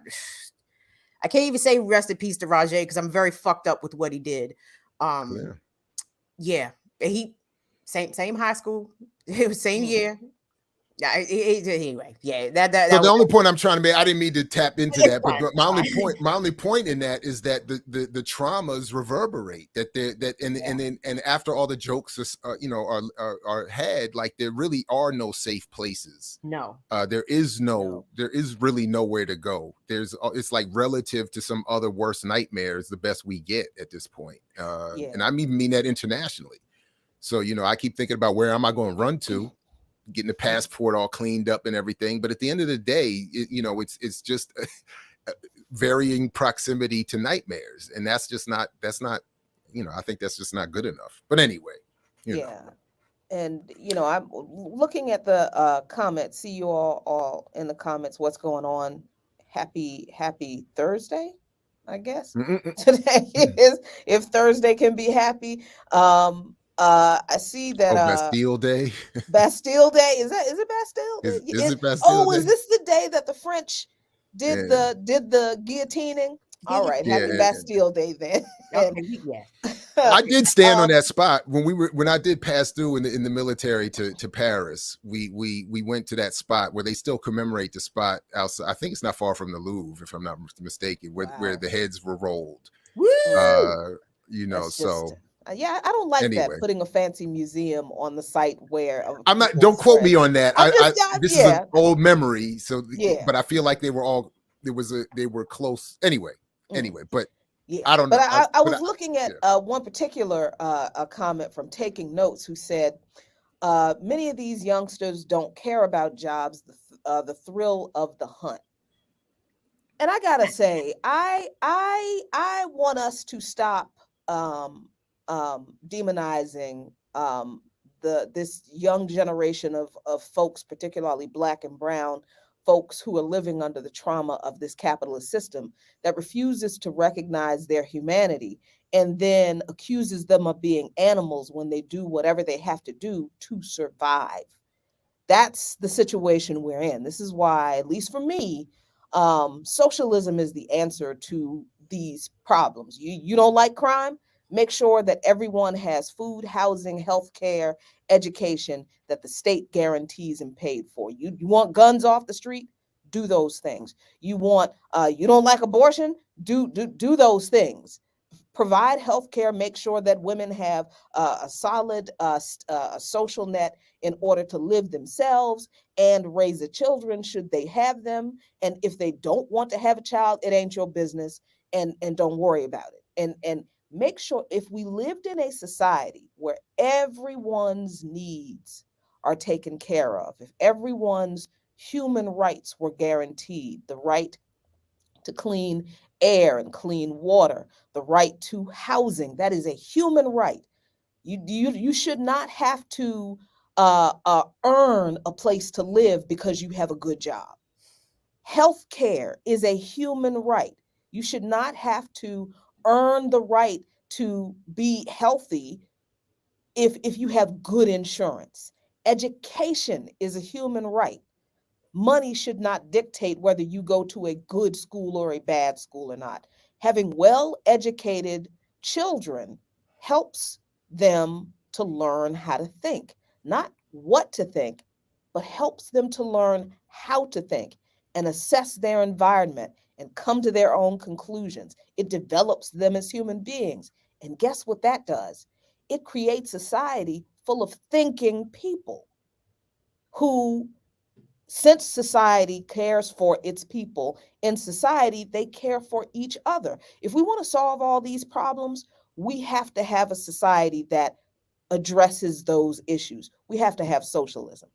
I can't even say rest in peace to Rajay because I'm very fucked up with what he did. Yeah. He same high school, it was same year. Yeah. Anyway, yeah. So the only point I'm trying to make, I didn't mean to tap into that, but my only point in that is that the traumas reverberate. And after all the jokes are had, like there really are no safe places. No, there is really nowhere to go. It's like relative to some other worst nightmares, the best we get at this point. And I even mean that internationally. So I keep thinking about where am I going to run to? Getting the passport all cleaned up and everything, but at the end of the day, it's just varying proximity to nightmares, and that's not I think that's just not good enough. But anyway, and I'm looking at the comments. See you all in the comments. What's going on? Happy Thursday, I guess. Today is, if Thursday can be happy. I see that Bastille Day. Bastille Day. Is it Bastille Day? Is it Bastille Day? Is this the day that the French did the guillotining? All right, happy Bastille Day then. I did stand on that spot when I did pass through in the military to Paris. We went to that spot where they still commemorate the spot outside. I think it's not far from the Louvre, if I'm not mistaken, where the heads were rolled. Woo! I don't like that, putting a fancy museum on the site where I'm not. Don't quote me on that. This is an old memory. So but I feel like they were close anyway. But I don't know. But I was looking at one particular comment from Taking Notes, who said many of these youngsters don't care about jobs, the thrill of the hunt. And I gotta say, I want us to stop demonizing this young generation of folks, particularly Black and brown folks who are living under the trauma of this capitalist system that refuses to recognize their humanity and then accuses them of being animals when they do whatever they have to do to survive. That's the situation we're in. This is why, at least for me, socialism is the answer to these problems. You don't like crime? Make sure that everyone has food, housing, healthcare, education that the state guarantees and paid for. You want guns off the street? Do those things. You don't like abortion? Do those things. Provide healthcare. Make sure that women have a solid social net in order to live themselves and raise the children should they have them. And if they don't want to have a child, it ain't your business, and don't worry about it. And make sure, if we lived in a society where everyone's needs are taken care of, if everyone's human rights were guaranteed, the right to clean air and clean water, the right to housing, that is a human right. You should not have to earn a place to live because you have a good job. Healthcare is a human right. You should not have to earn the right to be healthy if you have good insurance. Education is a human right. Money should not dictate whether you go to a good school or a bad school or not. Having well-educated children helps them to learn how to think, not what to think, but helps them to learn how to think and assess their environment and come to their own conclusions. It develops them as human beings. And guess what that does? It creates a society full of thinking people who, since society cares for its people, in society, they care for each other. If we want to solve all these problems, we have to have a society that addresses those issues. We have to have socialism.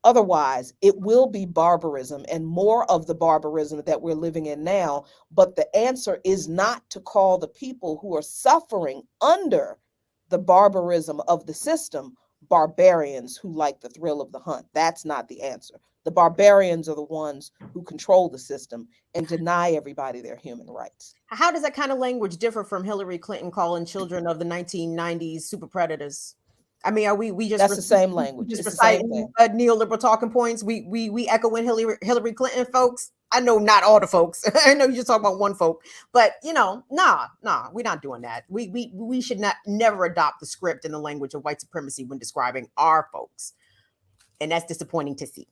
Otherwise, it will be barbarism and more of the barbarism that we're living in now. But the answer is not to call the people who are suffering under the barbarism of the system barbarians who like the thrill of the hunt. That's not the answer. The barbarians are the ones who control the system and deny everybody their human rights. How does that kind of language differ from Hillary Clinton calling children of the 1990s super predators? I mean, are we just that's the same language? Just it's the same thing. Neoliberal talking points. We echoing Hillary Clinton, folks. I know not all the folks. I know you just talk about one folk, but nah, we're not doing that. We should never adopt the script and the language of white supremacy when describing our folks, and that's disappointing to see.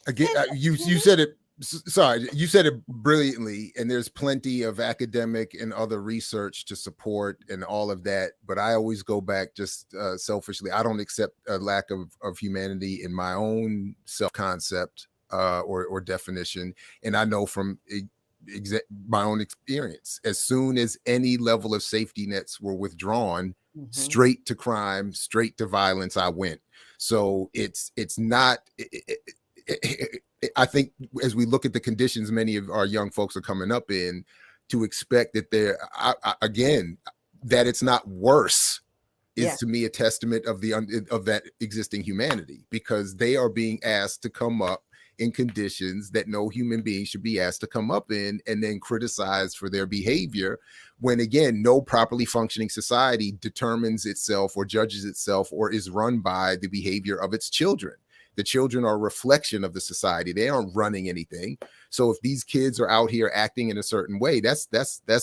Again, you said it. Sorry, you said it brilliantly, and there's plenty of academic and other research to support and all of that. But I always go back just selfishly. I don't accept a lack of humanity in my own self-concept or definition. And I know from my own experience, as soon as any level of safety nets were withdrawn, straight to crime, straight to violence, I went. So it's not... I think as we look at the conditions many of our young folks are coming up in, to expect that they're again that it's not worse is to me a testament of that existing humanity, because they are being asked to come up in conditions that no human being should be asked to come up in, and then criticized for their behavior, when again no properly functioning society determines itself or judges itself or is run by the behavior of its children. The children are a reflection of the society. They aren't running anything. So if these kids are out here acting in a certain way, that's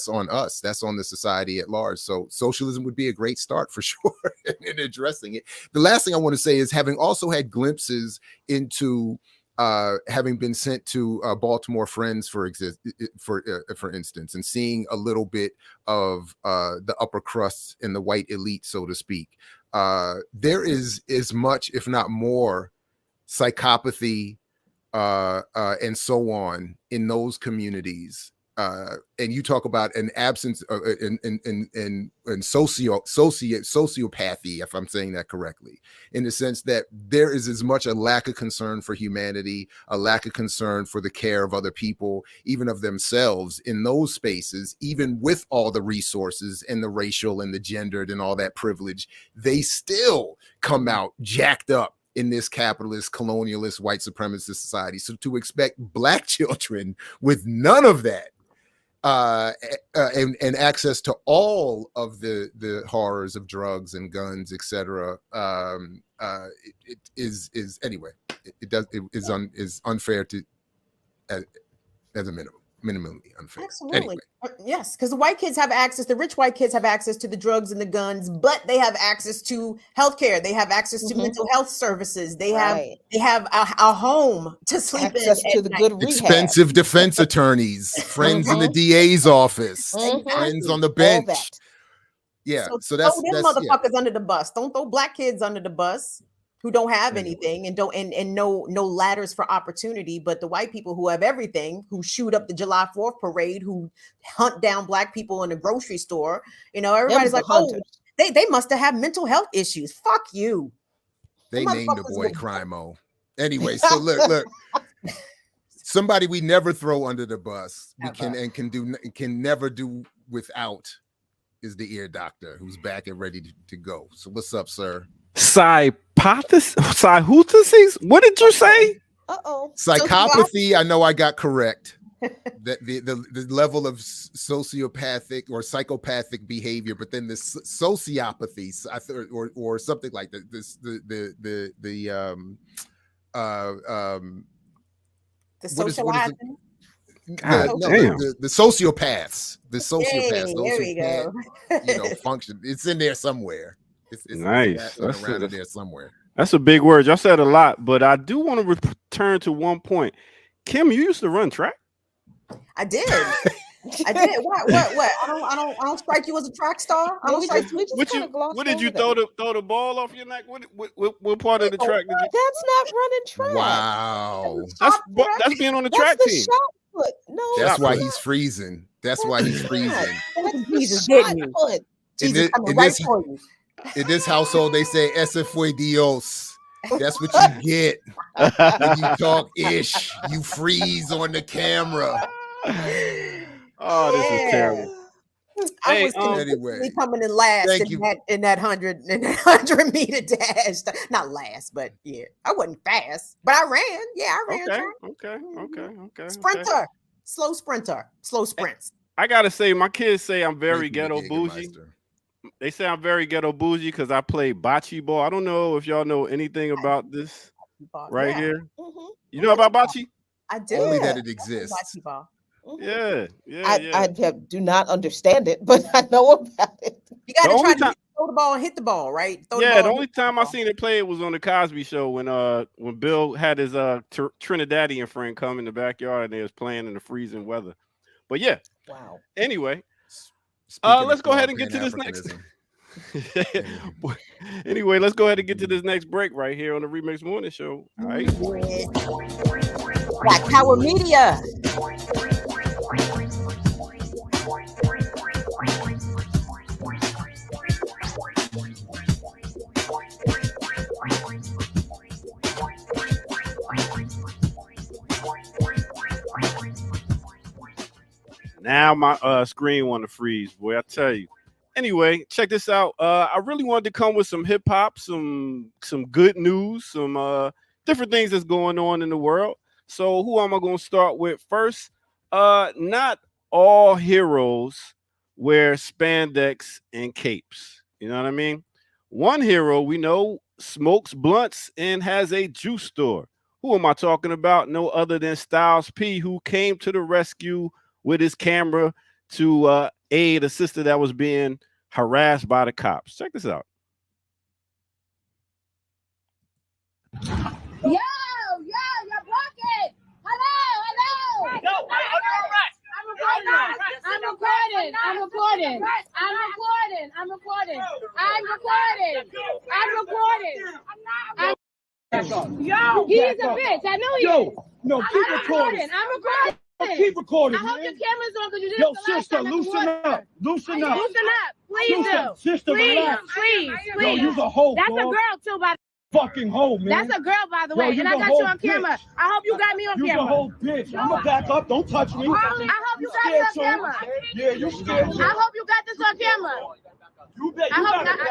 on us. That's on the society at large. So socialism would be a great start for sure in addressing it. The last thing I want to say is, having also had glimpses into having been sent to Baltimore Friends, for instance, and seeing a little bit of the upper crust and the white elite, so to speak, there is as much, if not more, psychopathy and so on in those communities. And you talk about an absence of in sociopathy, if I'm saying that correctly, in the sense that there is as much a lack of concern for humanity, a lack of concern for the care of other people, even of themselves in those spaces, even with all the resources and the racial and the gendered and all that privilege, they still come out jacked up in this capitalist, colonialist, white supremacist society. So to expect Black children with none of that and access to all of the horrors of drugs and guns, etc., it is unfair to as a minimally unfair. Absolutely. Anyway. Yes, because the white kids have access, the rich white kids have access to the drugs and the guns, but they have access to healthcare. They have access to mental health services. They have a home to sleep access in. to the good rehab. Expensive defense attorneys, friends in the DA's office, friends on the bench. Yeah, so that's throw them motherfuckers under the bus. Don't throw Black kids under the bus who don't have anything and no ladders for opportunity. But the white people who have everything, who shoot up the July 4th parade, who hunt down Black people in the grocery store, everybody's like, oh, they must have had mental health issues. Fuck you. They named the boy Crime-O. Anyway, so look. Somebody we never throw under the bus, can never do without, is the ear doctor, who's back and ready to go. So what's up, sir? Psychosis? What did you say? Psychopathy, I know I got correct. that the level of sociopathic or psychopathic behavior, but then the sociopathy, or something like that. The socializing. The sociopaths. The sociopaths. Those there who we go. can't, function. It's in there somewhere. It's nice. That's around in there somewhere. That's a big word. Y'all said a lot, but I do want to return to one point. Kim, you used to run track. I did. I did. What? I don't strike you as a track star. I don't strike you. What did you throw the ball off your neck? What part of the track did you? That's not running track. Wow. That's being on the track team. Put. No, that's why he's freezing. That's why he's freezing. Jesus didn't you? Jesus coming right for you. In this household, they say "Ese fue Dios." That's what you get when you talk ish. You freeze on the camera. Oh, this is terrible. I was consistently coming in last in that 100 meter dash. Not last, but yeah, I wasn't fast, but I ran. Yeah, I ran. Okay. Sprinter, slow sprints. I gotta say, my kids say I'm very ghetto bougie. They say I'm very ghetto bougie because I play bocce ball. I don't know if y'all know anything about this right here. Mm-hmm. You know about bocce? I do. Only that it exists. Bocce ball. Mm-hmm. I do not understand it, but I know about it. You got to try to throw the ball and hit the ball, right? The only time I seen it play was on the Cosby Show when Bill had his Trinidadian friend come in the backyard and they was playing in the freezing weather. But yeah. Wow. Anyway, let's go ahead and get to this next. Anyway, let's go ahead and get to this next break right here on the Remix Morning Show. All right. Black Power Media. Now my screen want to freeze, boy. I tell you. Anyway, check this out. I really wanted to come with some hip hop, some good news, some different things that's going on in the world. So who am I going to start with first? Not all heroes wear spandex and capes. You know what I mean? One hero we know smokes blunts and has a juice store. Who am I talking about? No other than Styles P, who came to the rescue with his camera to aid a sister that was being harassed by the cops. Check this out. Yo, you're blocking. Hello. Yo, I'm recording. Yo, he is a bitch. I know he is. No, keep recording. I'm recording. Keep recording. I hope your camera's on because you didn't. Yo, sister, loosen up. Loosen up. Please do. Sister, relax. Please. Yo, you's a hoe, That's a dog. girl too, by Fucking hoe, man. That's a girl, by the way. Yo, and I got you on camera. I hope you got me on camera. You's a whole bitch. I'm gonna back up. Don't touch me. I hope you got me on camera. Yeah, you scared. I hope you got this on camera. You bet.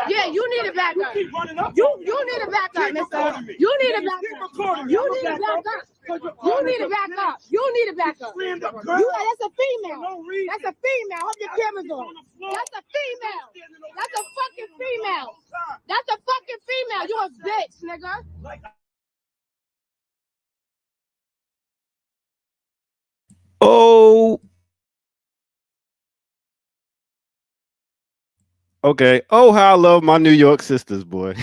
Yeah, you need a backup. You keep running up. You need a backup, mister. You need a backup. You need a backup. You need a backup. You need a backup. That's a female. That's a female. Hope your camera's on. That's a female. That's a fucking female. That's a fucking female. You a bitch, nigga. Oh. Okay. Oh, how I love my New York sisters, boy.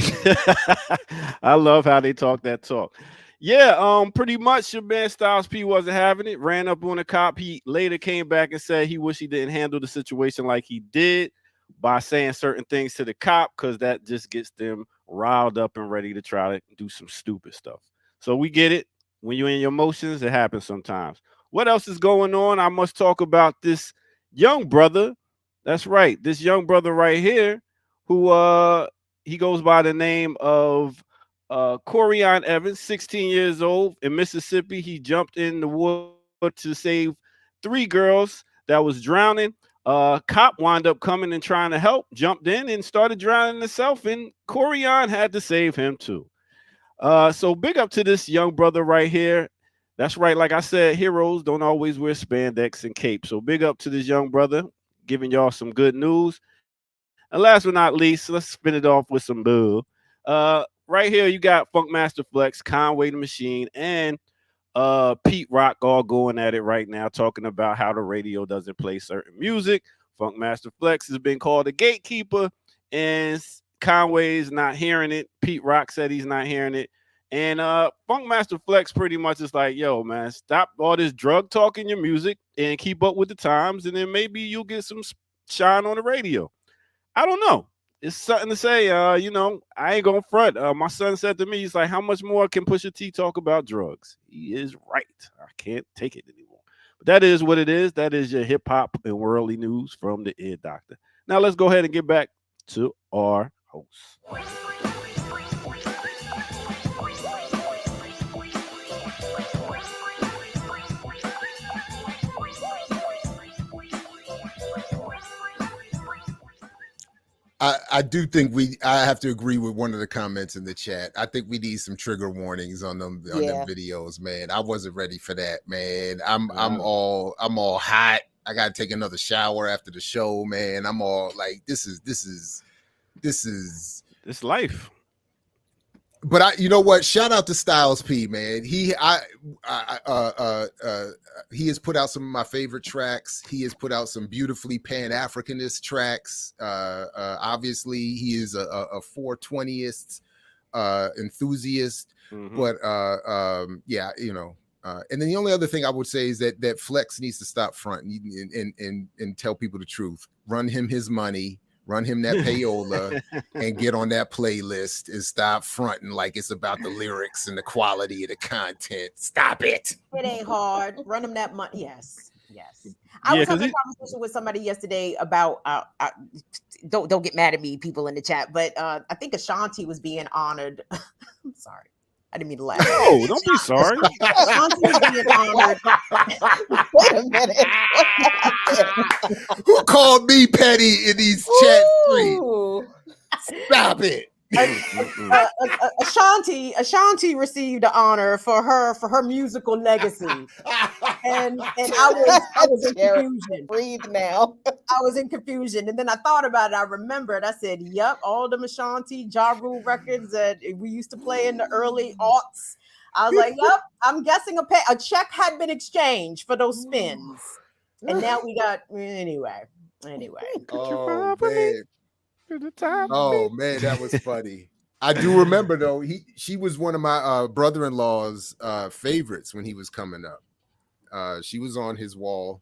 I love how they talk that talk. Yeah, pretty much your man Styles P wasn't having it. Ran up on a cop. He later came back and said he wished he didn't handle the situation like he did by saying certain things to the cop, because that just gets them riled up and ready to try to do some stupid stuff. So we get it. When you're in your emotions, it happens sometimes. What else is going on? I must talk about this young brother. That's right. This young brother right here, who he goes by the name of Corian Evans, 16 years old, in Mississippi. He jumped in the water to save 3 girls that was drowning. Cop wound up coming and trying to help, jumped in and started drowning himself, and Corian had to save him too. So big up to this young brother right here. That's right. Like I said, heroes don't always wear spandex and capes. So big up to this young brother, giving y'all some good news. And last but not least, let's spin it off with some boo. Right here, you got Funkmaster Flex, Conway the Machine, and Pete Rock all going at it right now, talking about how the radio doesn't play certain music. Funkmaster Flex has been called a gatekeeper, and Conway's not hearing it. Pete Rock said he's not hearing it. And Funkmaster Flex pretty much is like, yo, man, stop all this drug talk in your music and keep up with the times, and then maybe you'll get some shine on the radio. I don't know. It's something to say. You know, I ain't gonna front. My son said to me, he's like, how much more can Pusha T talk about drugs? He is right. I can't take it anymore. But that is what it is. That is your hip hop and worldly news from the Ear Doctor. Now let's go ahead and get back to our host. I do think I have to agree with one of the comments in the chat. I think we need some trigger warnings on them videos, man. I wasn't ready for that, man. I'm all hot. I gotta take another shower after the show, man. I'm all like, this is life. But you know what? Shout out to Styles P, man. He has put out some of my favorite tracks. He has put out some beautifully Pan-Africanist tracks. Obviously, he is a 420th enthusiast. Mm-hmm. But yeah, you know. And then the only other thing I would say is that Flex needs to stop fronting and tell people the truth. Run him his money. Run him that payola and get on that playlist and stop fronting like it's about the lyrics and the quality of the content. Stop it. It ain't hard. Run him that money. Yes. I was having a conversation with somebody yesterday about don't get mad at me, people in the chat, but I think Ashanti was being honored. I'm sorry. I didn't mean to laugh. No, don't be sorry. Ashanti was being honored. Wait a minute. Who called me petty in these chat streets? Stop it. Ashanti received the honor for her musical legacy, and I was in confusion. Breathe now. I was in confusion, and then I thought about it. I remembered. I said, "Yep, all the Ashanti Ja Rule records that we used to play in the early aughts." I was like, "Yep, I'm guessing a check had been exchanged for those spins, and now we got anyway." Oh man. Oh man, that was funny. I do remember though. She was one of my brother-in-law's favorites when he was coming up. She was on his wall.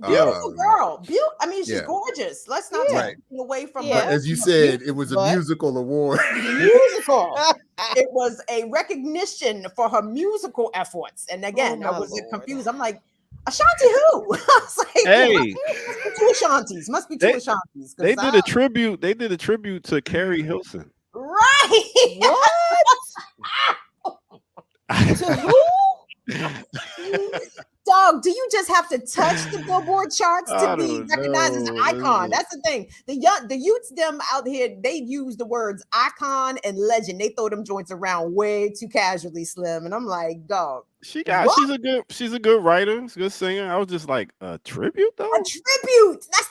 Beautiful girl. I mean, she's gorgeous. Let's not take anything away from her. But as you said, it was a musical award. Musical. It was a recognition for her musical efforts. And again, I was confused. I'm like, Ashanti who? I was like, hey, two Ashantis. Must be two Ashantis. They did a tribute. They did a tribute to Carrie Hilson. Right. What? To who? Dog, do you just have to touch the Billboard charts to be recognized as an icon? That's the thing. The youths them out here, they use the words icon and legend. They throw them joints around way too casually, Slim. And I'm like, dog. She's a good writer, she's a good singer. I was just like, a tribute though? A tribute. That's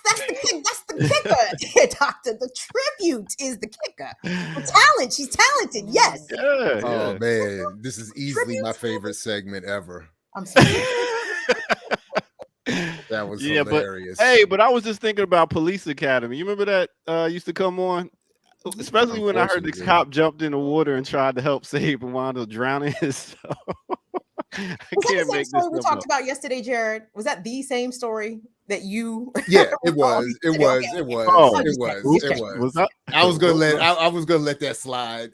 the kicker. Doctor, the tribute is the kicker. The talent, she's talented, yes. Yeah, oh man, this is easily my favorite segment ever. I'm sorry. That was hilarious. But I was just thinking about Police Academy. You remember that used to come on? Especially when I heard the cop jumped in the water and tried to help save and wound up drowning himself. Was that the same story we talked about yesterday, Jared? Was that the same story that you? Yeah, it was. It was. I was gonna let that slide.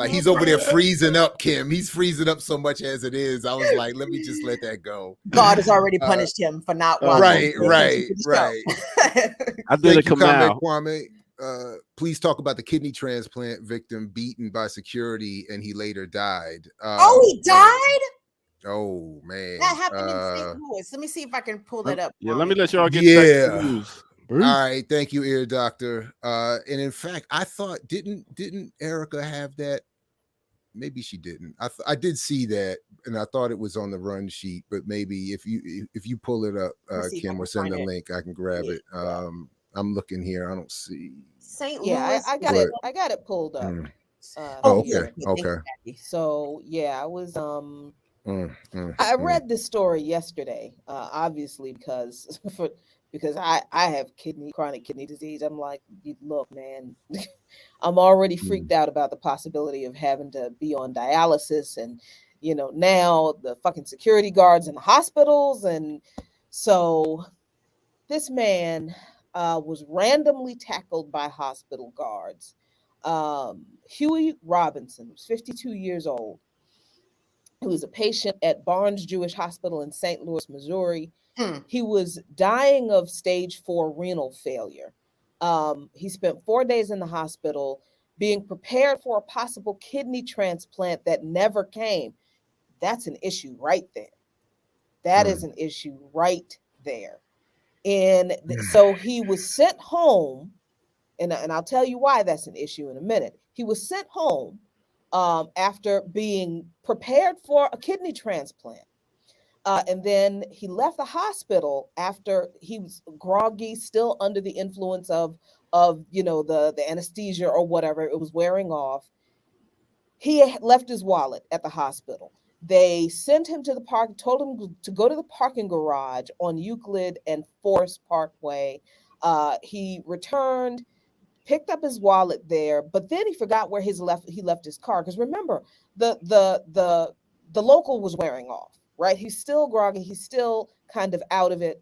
He's over there freezing up, Kim. He's freezing up so much as it is. I was like, let me just let that go. God has already punished him for not watching. Right. I did a comment, Kwame. Please talk about the kidney transplant victim beaten by security and he later died. He died? Oh man, that happened in St. Louis. Let me see if I can pull that up. Yeah, let me let y'all get news. All right, thank you, Ear Doctor. And in fact, I thought didn't Erica have that? maybe she didn't. I did see that, and I thought it was on the run sheet. But maybe if you pull it up, Kim, or send the link, I can grab it. I'm looking here. I don't see St. Yeah, Louis. I got it. I got it pulled up. Okay. So yeah, I was I read this story yesterday, obviously because I have chronic kidney disease. I'm like, look, man, I'm already freaked out about the possibility of having to be on dialysis, and now the fucking security guards in the hospitals, and so this man was randomly tackled by hospital guards. Huey Robinson was 52 years old. He was a patient at Barnes Jewish Hospital in St. Louis, Missouri. He was dying of stage 4 renal failure. He spent 4 days in the hospital being prepared for a possible kidney transplant that never came. That's an issue right there. That is an issue right there. And so he was sent home, and I'll tell you why that's an issue in a minute. He was sent home after being prepared for a kidney transplant. And then he left the hospital after he was groggy, still under the influence of the anesthesia or whatever. It was wearing off. He left his wallet at the hospital. They sent him to the park, told him to go to the parking garage on Euclid and Forest Parkway. He returned, picked up his wallet there, but then he forgot where he left his car. Because remember, the local was wearing off, right? He's still groggy, he's still kind of out of it.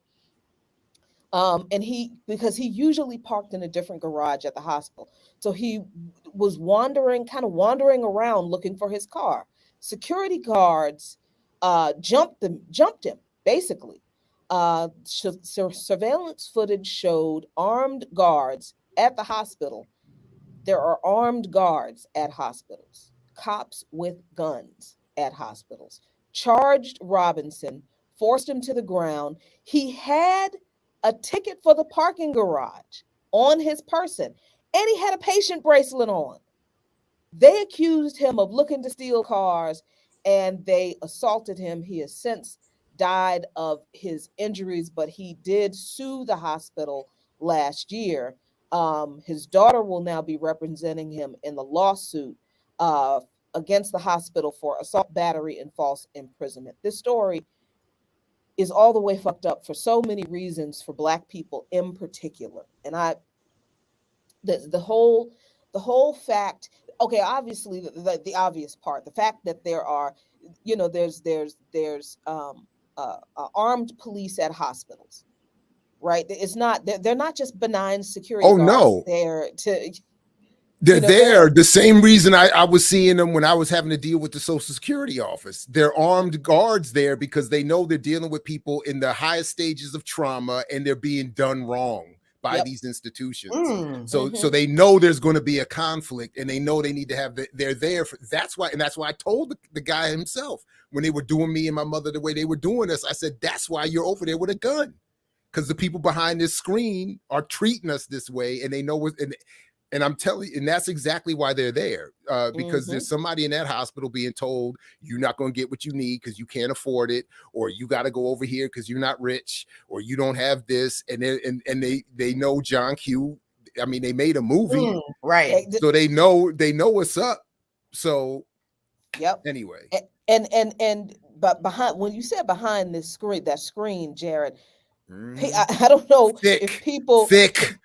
And because he usually parked in a different garage at the hospital. So he was wandering around looking for his car. Security guards jumped him, basically. Surveillance footage showed armed guards at the hospital. There are armed guards at hospitals, cops with guns at hospitals. Charged Robinson, forced him to the ground. He had a ticket for the parking garage on his person, and he had a patient bracelet on. They accused him of looking to steal cars, and they assaulted him. He has since died of his injuries, but he did sue the hospital last year. His daughter will now be representing him in the lawsuit against the hospital for assault, battery, and false imprisonment. This story is all the way fucked up for so many reasons, for Black people in particular. And the whole fact, okay, obviously the obvious part, the fact that there are, there's armed police at hospitals, right? It's not, they're not just benign security guards. No. They're there. The same reason I was seeing them when I was having to deal with the Social Security office. They're armed guards there because they know they're dealing with people in the highest stages of trauma, and they're being done wrong by these institutions. So they know there's going to be a conflict, and they know they need to have they're there for, that's why I told the guy himself when they were doing me and my mother the way they were doing us. I said, that's why you're over there with a gun, because the people behind this screen are treating us this way, and they know what. And I'm telling you, and that's exactly why they're there, because there's somebody in that hospital being told you're not going to get what you need because you can't afford it, or you got to go over here because you're not rich, or you don't have this, and they know John Q. I mean, they made a movie, right? So they know what's up. So, anyway, but behind, when you said behind this screen, Jared, I don't know if people thick.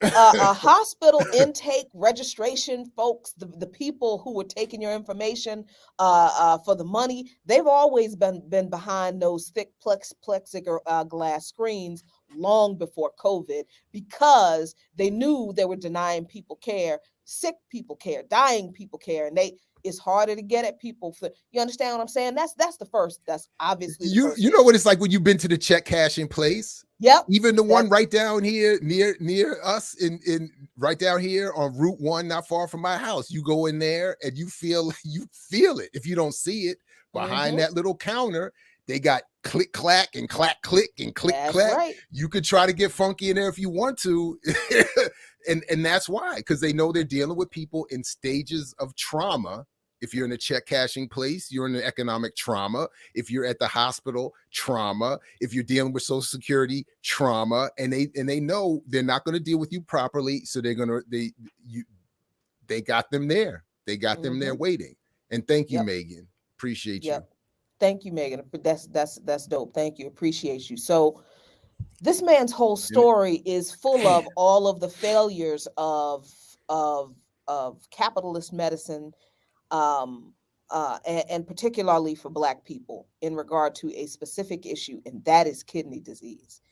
Hospital intake registration folks, the people who were taking your information for the money, they've always been behind those thick plexiglass screens long before COVID, because they knew they were denying people care, sick people care, dying people care, and it's harder to get at people. You understand what I'm saying? That's obviously you know what it's like when you've been to the check cashing place. Yep. Even the one right down here near us in right down here on Route 1, not far from my house. You go in there and you feel it. If you don't see it behind that little counter, they got click clack and clack click and click clack. Right. You could try to get funky in there if you want to. And that's why, because they know they're dealing with people in stages of trauma. If you're in a check cashing place, you're in an economic trauma. If you're at the hospital, trauma. If you're dealing with Social Security, trauma. And they know they're not going to deal with you properly, so they got them there. They got them there waiting. And thank you, Megan. Appreciate you. Thank you, Megan. That's dope. Thank you. Appreciate you. So this man's whole story is full of all of the failures of capitalist medicine, and particularly for Black people in regard to a specific issue, and that is kidney disease.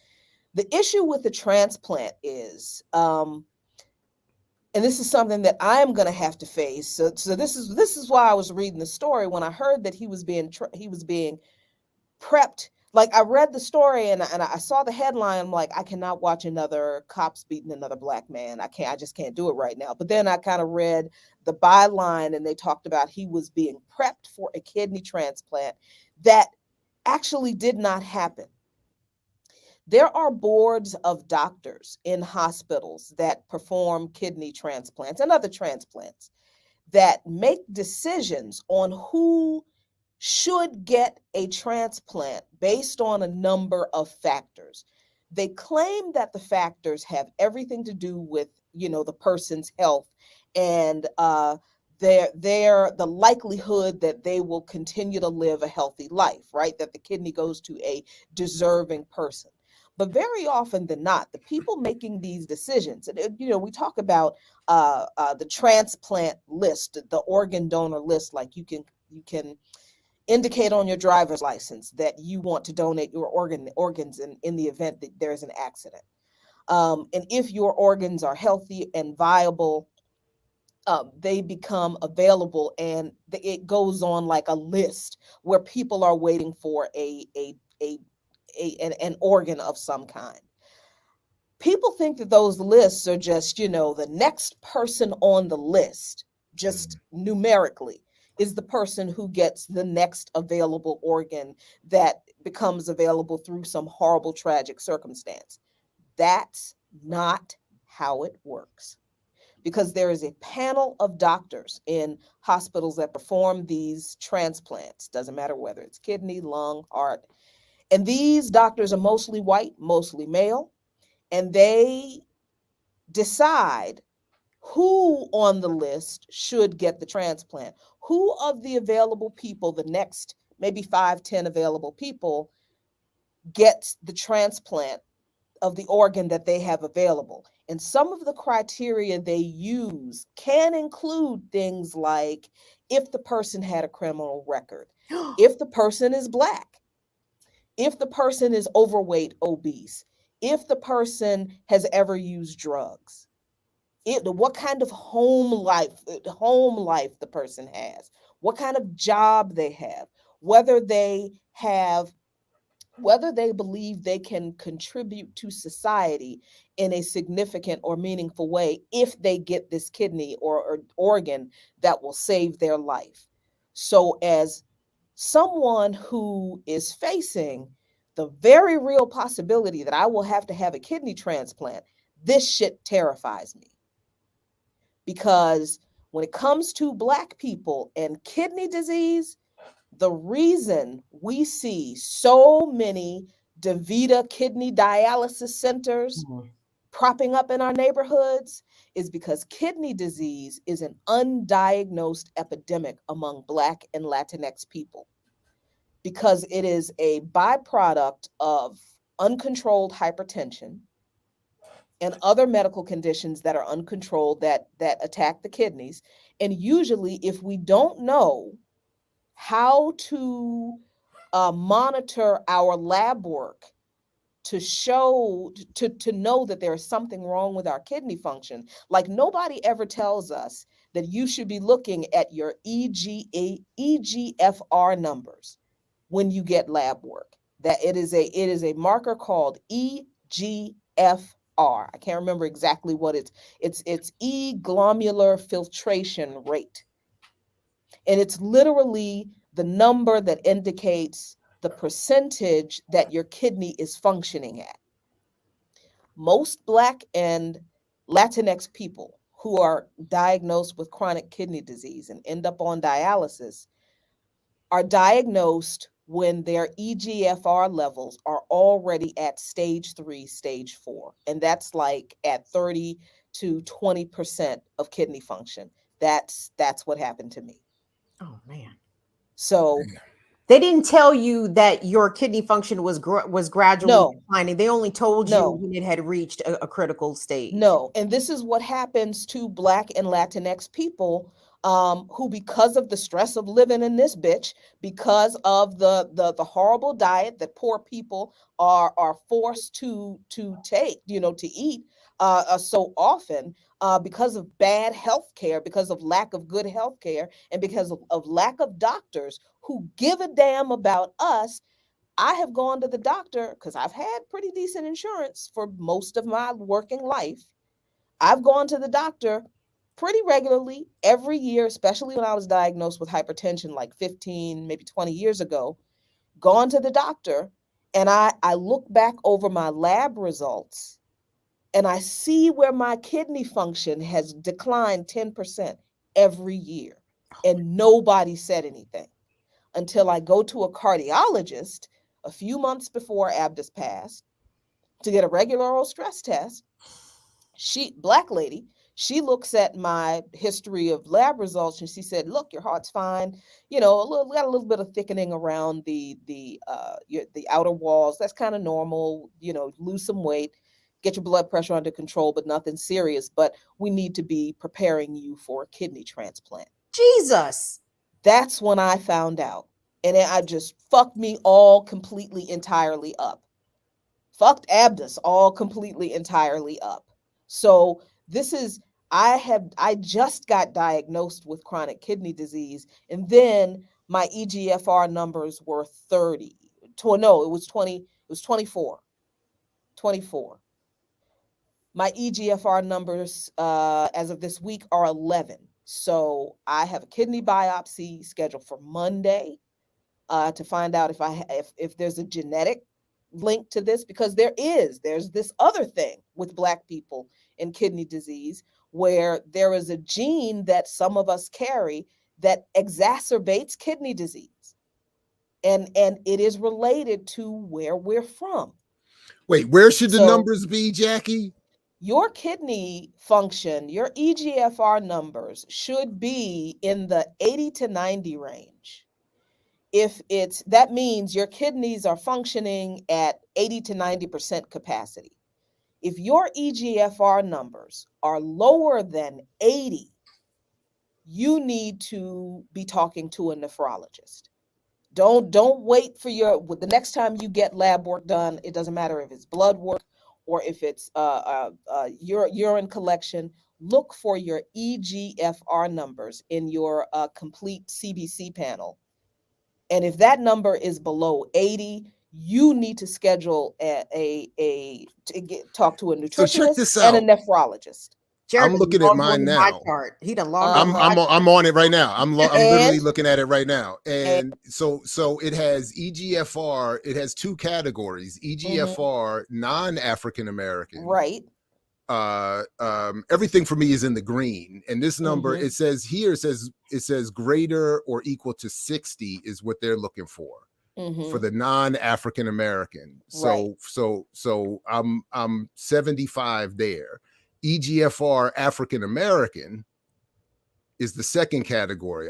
The issue with the transplant is, and this is something that I'm going to have to face. So this is why I was reading the story when I heard that he was being prepped. Like, I read the story and I saw the headline. I'm like, I cannot watch another cops beating another Black man. I just can't do it right now. But then I kind of read the byline and they talked about he was being prepped for a kidney transplant that actually did not happen. There are boards of doctors in hospitals that perform kidney transplants and other transplants that make decisions on who should get a transplant based on a number of factors. They claim that the factors have everything to do with, the person's health and the likelihood that they will continue to live a healthy life, right? That the kidney goes to a deserving person. But very often than not, the people making these decisions, and we talk about the transplant list, the organ donor list, like you can indicate on your driver's license that you want to donate your organs in the event that there's an accident. And if your organs are healthy and viable, they become available, and it goes on like a list where people are waiting for an organ of some kind. People think that those lists are just, the next person on the list, just numerically, is the person who gets the next available organ that becomes available through some horrible, tragic circumstance. That's not how it works. Because there is a panel of doctors in hospitals that perform these transplants. Doesn't matter whether it's kidney, lung, heart. And these doctors are mostly white, mostly male, and they decide who on the list should get the transplant. Who of the available people, the next maybe 5-10 available people, gets the transplant of the organ that they have available. And some of the criteria they use can include things like if the person had a criminal record, if the person is Black, if the person is overweight, obese, if the person has ever used drugs, what kind of home life the person has, what kind of job they have, whether they believe they can contribute to society in a significant or meaningful way if they get this kidney or organ that will save their life. So as someone who is facing the very real possibility that I will have to have a kidney transplant, this shit terrifies me. Because when it comes to Black people and kidney disease, the reason we see so many DaVita kidney dialysis centers propping up in our neighborhoods is because kidney disease is an undiagnosed epidemic among Black and Latinx people, because it is a byproduct of uncontrolled hypertension and other medical conditions that are uncontrolled that attack the kidneys. And usually, if we don't know how to monitor our lab work to know that there is something wrong with our kidney function, like nobody ever tells us that you should be looking at your EGFR numbers when you get lab work. That it is a marker called EGFR. I can't remember exactly what it's E-glomerular filtration rate. And it's literally the number that indicates the percentage that your kidney is functioning at. Most Black and Latinx people who are diagnosed with chronic kidney disease and end up on dialysis are diagnosed when their EGFR levels are already at stage 3, stage 4. And that's like at 30 to 20% of kidney function. That's what happened to me. Oh man. So they didn't tell you that your kidney function was gradually declining. They only told you when it had reached a critical stage. No, and this is what happens to Black and Latinx people who, because of the stress of living in this bitch, because of the horrible diet that poor people are forced to take, to eat so often, because of bad health care, because of lack of good health care, and because of lack of doctors who give a damn about us. I have gone to the doctor because I've had pretty decent insurance for most of my working life. I've gone to the doctor pretty regularly every year, especially when I was diagnosed with hypertension like 15, maybe 20 years ago. Gone to the doctor, and I look back over my lab results and I see where my kidney function has declined 10% every year. And nobody said anything until I go to a cardiologist a few months before Abdus passed to get a regular old stress test. Black lady, she looks at my history of lab results and she said, "Look, your heart's fine. Got a little bit of thickening around the outer walls. That's kind of normal. Lose some weight, get your blood pressure under control, but nothing serious. But we need to be preparing you for a kidney transplant." Jesus. That's when I found out. And I just fucked me all completely, entirely up. Fucked Abdus all completely, entirely up. So I just got diagnosed with chronic kidney disease. And then my EGFR numbers were 30. No, it was 20. It was 24. 24. My EGFR numbers as of this week are 11. So I have a kidney biopsy scheduled for Monday to find out if there's a genetic link to this, because there's this other thing with Black people in kidney disease where there is a gene that some of us carry that exacerbates kidney disease, and it is related to where we're from. Wait, where should the numbers be, Jackie? Your kidney function, your EGFR numbers should be in the 80 to 90 range. That means your kidneys are functioning at 80 to 90% capacity. If your EGFR numbers are lower than 80, you need to be talking to a nephrologist. Don't wait for the next time you get lab work done. It doesn't matter if it's blood work or if it's urine collection. Look for your EGFR numbers in your complete CBC panel. And if that number is below 80, you need to schedule talk to a nutritionist and a nephrologist. I'm looking at mine now. He done logged I'm on it right now. I'm literally looking at it right now. And so it has EGFR. It has two categories: EGFR, non-African American. Right. Everything for me is in the green, and this number it says greater or equal to 60 is what they're looking for the non-African American. So I'm 75 there. EGFR African American is the second category.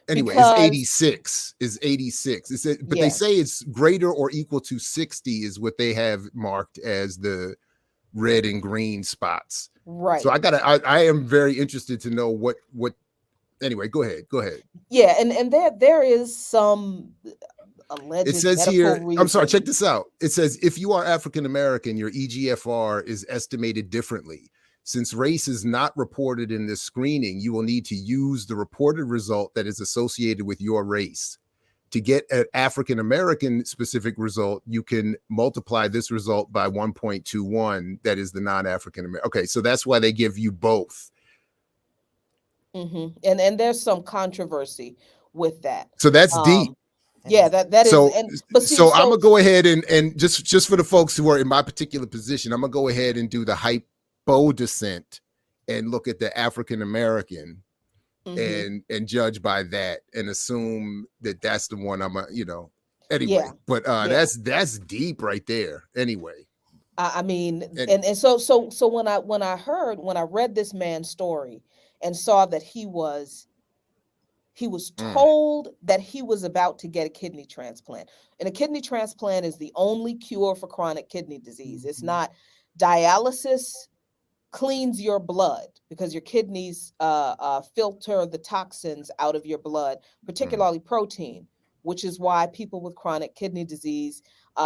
Anyway, it's 86 is 86. But they say it's greater or equal to 60 is what they have marked as the red and green spots. Right. So I am very interested to know what anyway, go ahead. Yeah, and there is some alleged. It says here, I'm sorry, check this out. It says if you are African American, your EGFR is estimated differently. Since race is not reported in this screening, you will need to use the reported result that is associated with your race. To get an African American specific result, you can multiply this result by 1.21. That is the non-African American. Okay, so that's why they give you both. And there's some controversy with that. So that's deep. Yeah, that so, is. So I'm gonna go ahead and just for the folks who are in my particular position, I'm gonna go ahead and do the Bow descent and look at the African American and judge by that and assume that that's the one I'm anyway. But that's deep right there. Anyway, I mean, and so when I read this man's story and saw that he was told that he was about to get a kidney transplant, and a kidney transplant is the only cure for chronic kidney disease. It's not dialysis. Cleans your blood because your kidneys filter the toxins out of your blood, particularly protein, which is why people with chronic kidney disease,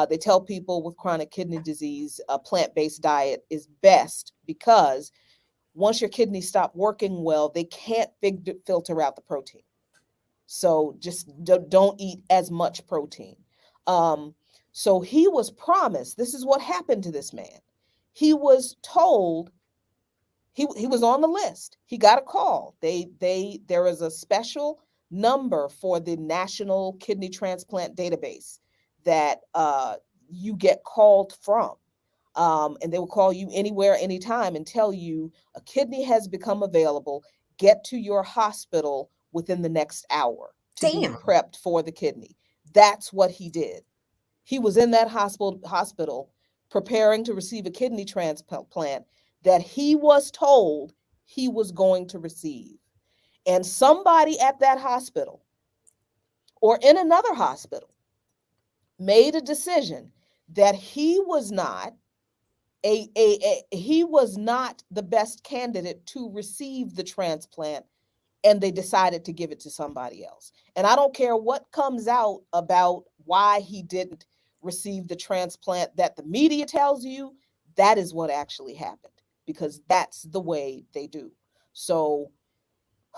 they tell people with chronic kidney disease, a plant-based diet is best, because once your kidneys stop working well, they can't filter out the protein. So just don't eat as much protein. So he was promised, this is what happened to this man. He was told, he was on the list. He got a call. There is a special number for the National Kidney Transplant Database that you get called from. And they will call you anywhere, anytime, and tell you a kidney has become available. Get to your hospital within the next hour to be prepped for the kidney. That's what he did. He was in that hospital preparing to receive a kidney transplant that he was told he was going to receive. And somebody at that hospital or in another hospital made a decision that he was not he was not the best candidate to receive the transplant, and they decided to give it to somebody else. And I don't care what comes out about why he didn't receive the transplant that the media tells you, that is what actually happened, because that's the way they do. So,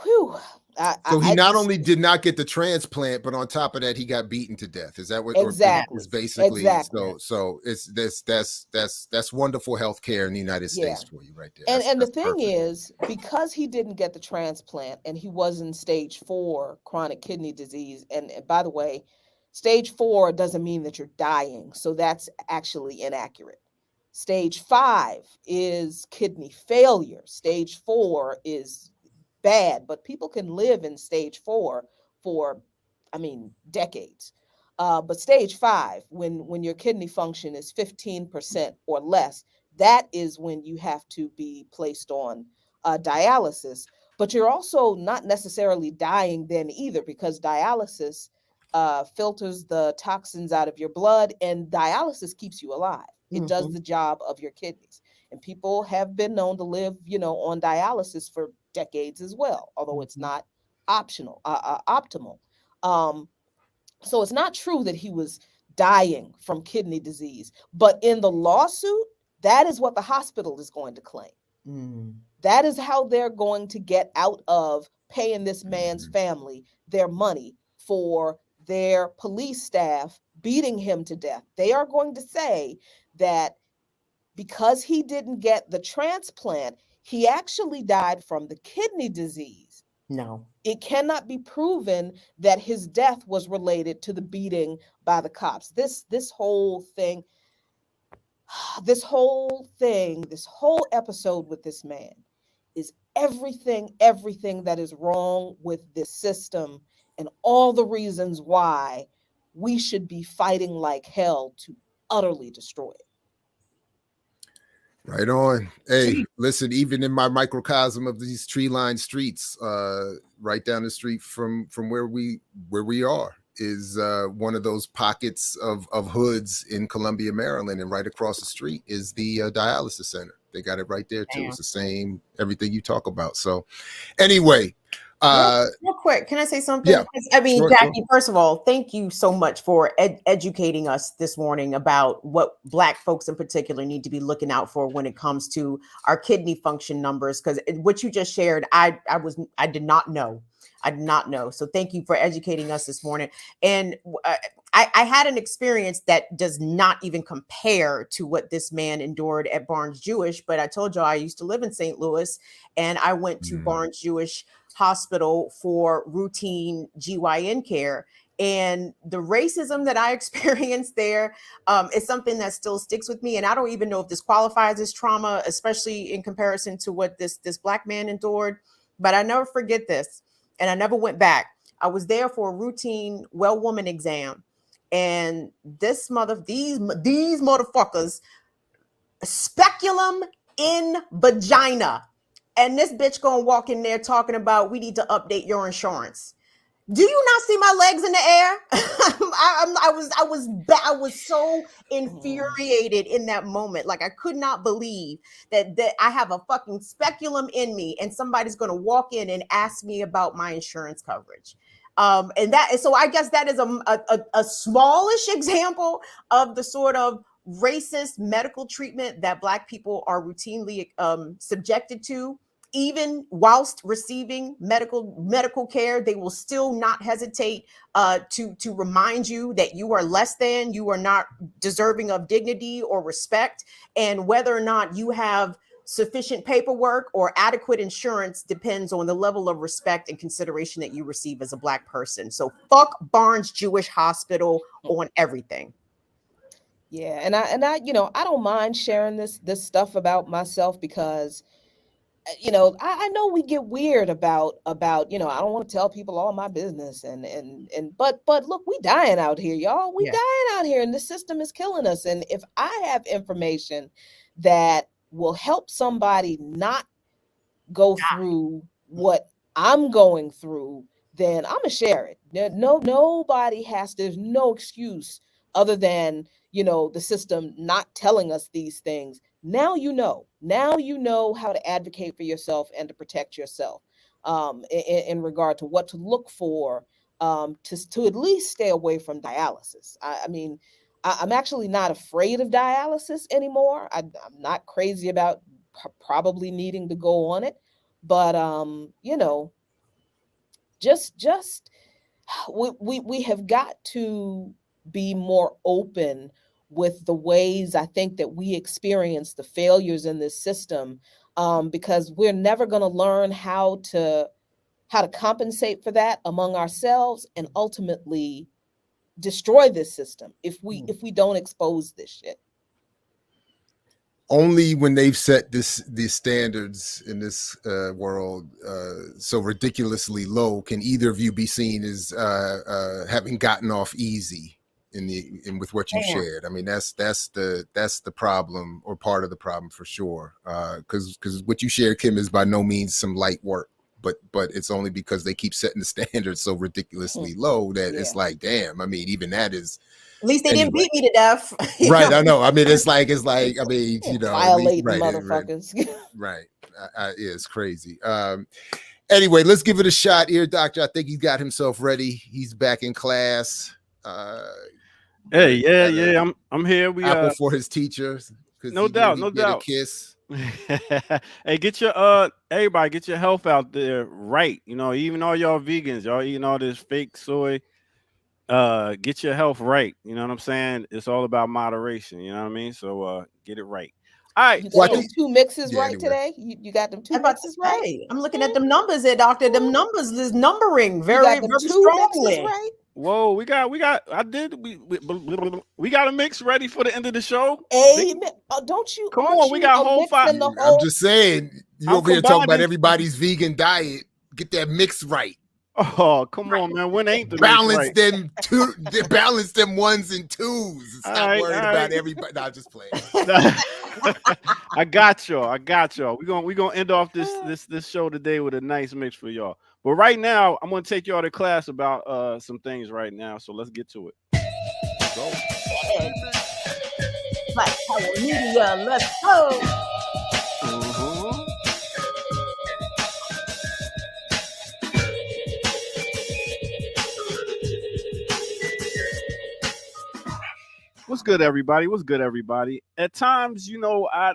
he not only did not get the transplant, but on top of that, he got beaten to death. Is that what exactly? Is basically exactly. So it's that's wonderful healthcare in the United States for you right there. And the thing is, because he didn't get the transplant and he was in stage 4 chronic kidney disease, and by the way, stage 4 doesn't mean that you're dying, so that's actually inaccurate. Stage 5 is kidney failure. Stage 4 is bad, but people can live in stage 4 for, decades. But stage 5, when your kidney function is 15% or less, that is when you have to be placed on dialysis. But you're also not necessarily dying then either, because dialysis filters the toxins out of your blood, and dialysis keeps you alive. It does the job of your kidneys. And people have been known to live, on dialysis for decades as well, although it's not optimal. So it's not true that he was dying from kidney disease, but in the lawsuit, that is what the hospital is going to claim. That is how they're going to get out of paying this man's family their money for their police staff beating him to death. They are going to say that because he didn't get the transplant, he actually died from the kidney disease. No. It cannot be proven that his death was related to the beating by the cops. This whole episode with this man is everything that is wrong with this system, and all the reasons why we should be fighting like hell to utterly destroy it. Right on. Hey, listen, even in my microcosm of these tree-lined streets, right down the street from where we are is one of those pockets of hoods in Columbia, Maryland, and right across the street is the dialysis center. They got it right there too. It's the same, everything you talk about. So anyway, real quick, can I say something? Yeah. Jackie, first of all, thank you so much for educating us this morning about what Black folks in particular need to be looking out for when it comes to our kidney function numbers. Because what you just shared, I did not know. So thank you for educating us this morning. And I had an experience that does not even compare to what this man endured at Barnes Jewish. But I told you I used to live in St. Louis, and I went to Barnes Jewish Hospital for routine GYN care. And the racism that I experienced there is something that still sticks with me. And I don't even know if this qualifies as trauma, especially in comparison to what this Black man endured. But I never forget this. And I never went back. I was there for a routine well woman exam. And these motherfuckers, speculum in vagina. And this bitch gonna walk in there talking about we need to update your insurance. Do you not see my legs in the air? I was so infuriated in that moment. Like I could not believe that I have a fucking speculum in me and somebody's going to walk in and ask me about my insurance coverage. So I guess that is a smallish example of the sort of racist medical treatment that Black people are routinely subjected to. Even whilst receiving medical care, they will still not hesitate to remind you that you are less than, you are not deserving of dignity or respect, and whether or not you have sufficient paperwork or adequate insurance depends on the level of respect and consideration that you receive as a Black person. So fuck Barnes Jewish Hospital on everything. Yeah, and I I don't mind sharing this stuff about myself because I know we get weird about I don't want to tell people all my business but look, we dying out here, y'all. We dying out here, and the system is killing us. And if I have information that will help somebody not go through what I'm going through, then I'm gonna share it. Nobody has to. There's no excuse other than the system not telling us these things. Now you know how to advocate for yourself and to protect yourself in regard to what to look for to at least stay away from dialysis. I'm actually not afraid of dialysis anymore. I'm not crazy about probably needing to go on it, but just we have got to be more open with the ways I think that we experience the failures in this system, because we're never going to learn how to compensate for that among ourselves and ultimately destroy this system if we don't expose this shit. Only when they've set these standards in this world so ridiculously low can either of you be seen as having gotten off easy in with what you shared. I mean, that's the problem, or part of the problem for sure. Because what you shared, Kim, is by no means some light work, but it's only because they keep setting the standards so ridiculously low that it's like, damn. I mean, even that is. At least they didn't beat me to death. Right, I know. I mean, it's like, I mean, violate motherfuckers. Right. Yeah, it's crazy. Anyway, let's give it a shot here, Doctor. I think he got himself ready. He's back in class. Hey, yeah, I'm here. We apple for his teachers. No doubt. A kiss. Hey, get your everybody, get your health out there right. Even all y'all vegans, y'all eating all this fake soy. Get your health right. You know what I'm saying? It's all about moderation. You know what I mean? So get it right. All right. You got them two mixes right today? You got them two mixes right? I'm looking at them numbers there, Doctor. Them numbers is numbering very strongly. Right? Whoa, we got we got a mix ready for the end of the show. Don't you? Come on, we got whole 5. I'm just saying, you over here talking about everybody's vegan diet. Get that mix right. Oh, come on, man. When ain't the balance them two? Balance them ones and twos. Stop worrying about everybody. Nah, just playing. I got y'all. We're gonna end off this show today with a nice mix for y'all. But right now, I'm gonna take y'all to class about some things right now. So let's get to it. Go. Black Power Media, let's go. What's good, everybody? At times, I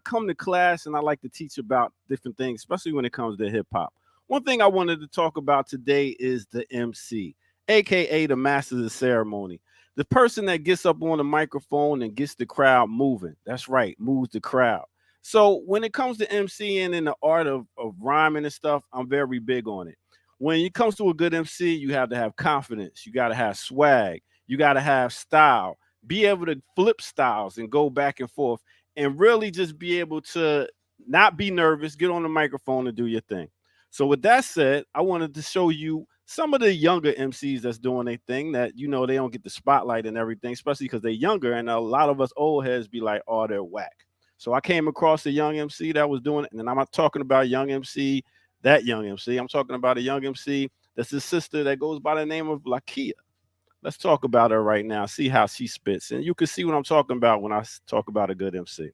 come to class and I like to teach about different things, especially when it comes to hip hop. One thing I wanted to talk about today is the MC, aka the master of the ceremony, the person that gets up on the microphone and gets the crowd moving. That's right, moves the crowd. So when it comes to MCing and the art of rhyming and stuff, I'm very big on it. when it comes to a good MC, you have to have confidence. You got to have swag. You got to have style. Be able to flip styles and go back and forth and really just be able to not be nervous, get on the microphone and do your thing. So with that said, I wanted to show you some of the younger MCs that's doing their thing that, you know, they don't get the spotlight and everything, especially because they're younger. And a lot of us old heads be like, oh, they're whack. So I came across a young MC that was doing it. And I'm not talking about young MC, that young MC. I'm talking about a young MC that's his sister that goes by the name of Lakia. Let's talk about her right now, see how she spits. And you can see what I'm talking about when I talk about a good MC.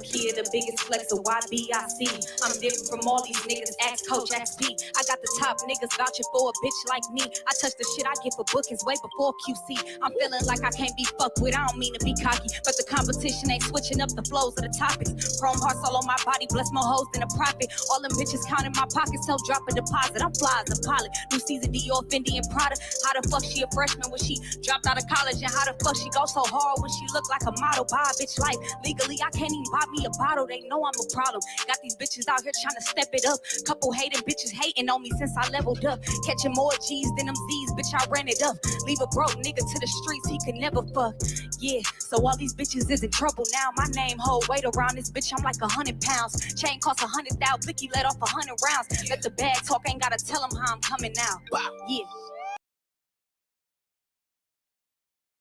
Here, the biggest flex of YBIC. I'm different from all these niggas. Ask Coach XP. I got the top niggas vouching for a bitch like me. I touch the shit I get for bookings way before QC. I'm feeling like I can't be fucked with. I don't mean to be cocky, but the competition ain't switching up the flows of the topics. Chrome hearts all on my body, bless more hoes than a profit. All them bitches counting my pockets, tell drop a deposit. I'm fly as a pilot. New season Dior, Fendi, and Prada. How the fuck she a freshman when she dropped out of college? And how the fuck she go so hard when she look like a model? Buy a bitch life. Legally, I can't even buy me a bottle. They know I'm a problem. Got these bitches out here trying to step it up. Couple hating bitches hating on me since I leveled up. Catching more G's than them Z's, bitch, I ran it up. Leave a broke nigga to the streets, he could never fuck. Yeah, so all these bitches is in trouble now. My name hold weight around this bitch, I'm like 100 pounds. Chain cost 100,000, Blicky let off 100 rounds. Let the bag talk, ain't gotta tell them how I'm coming now. Yeah.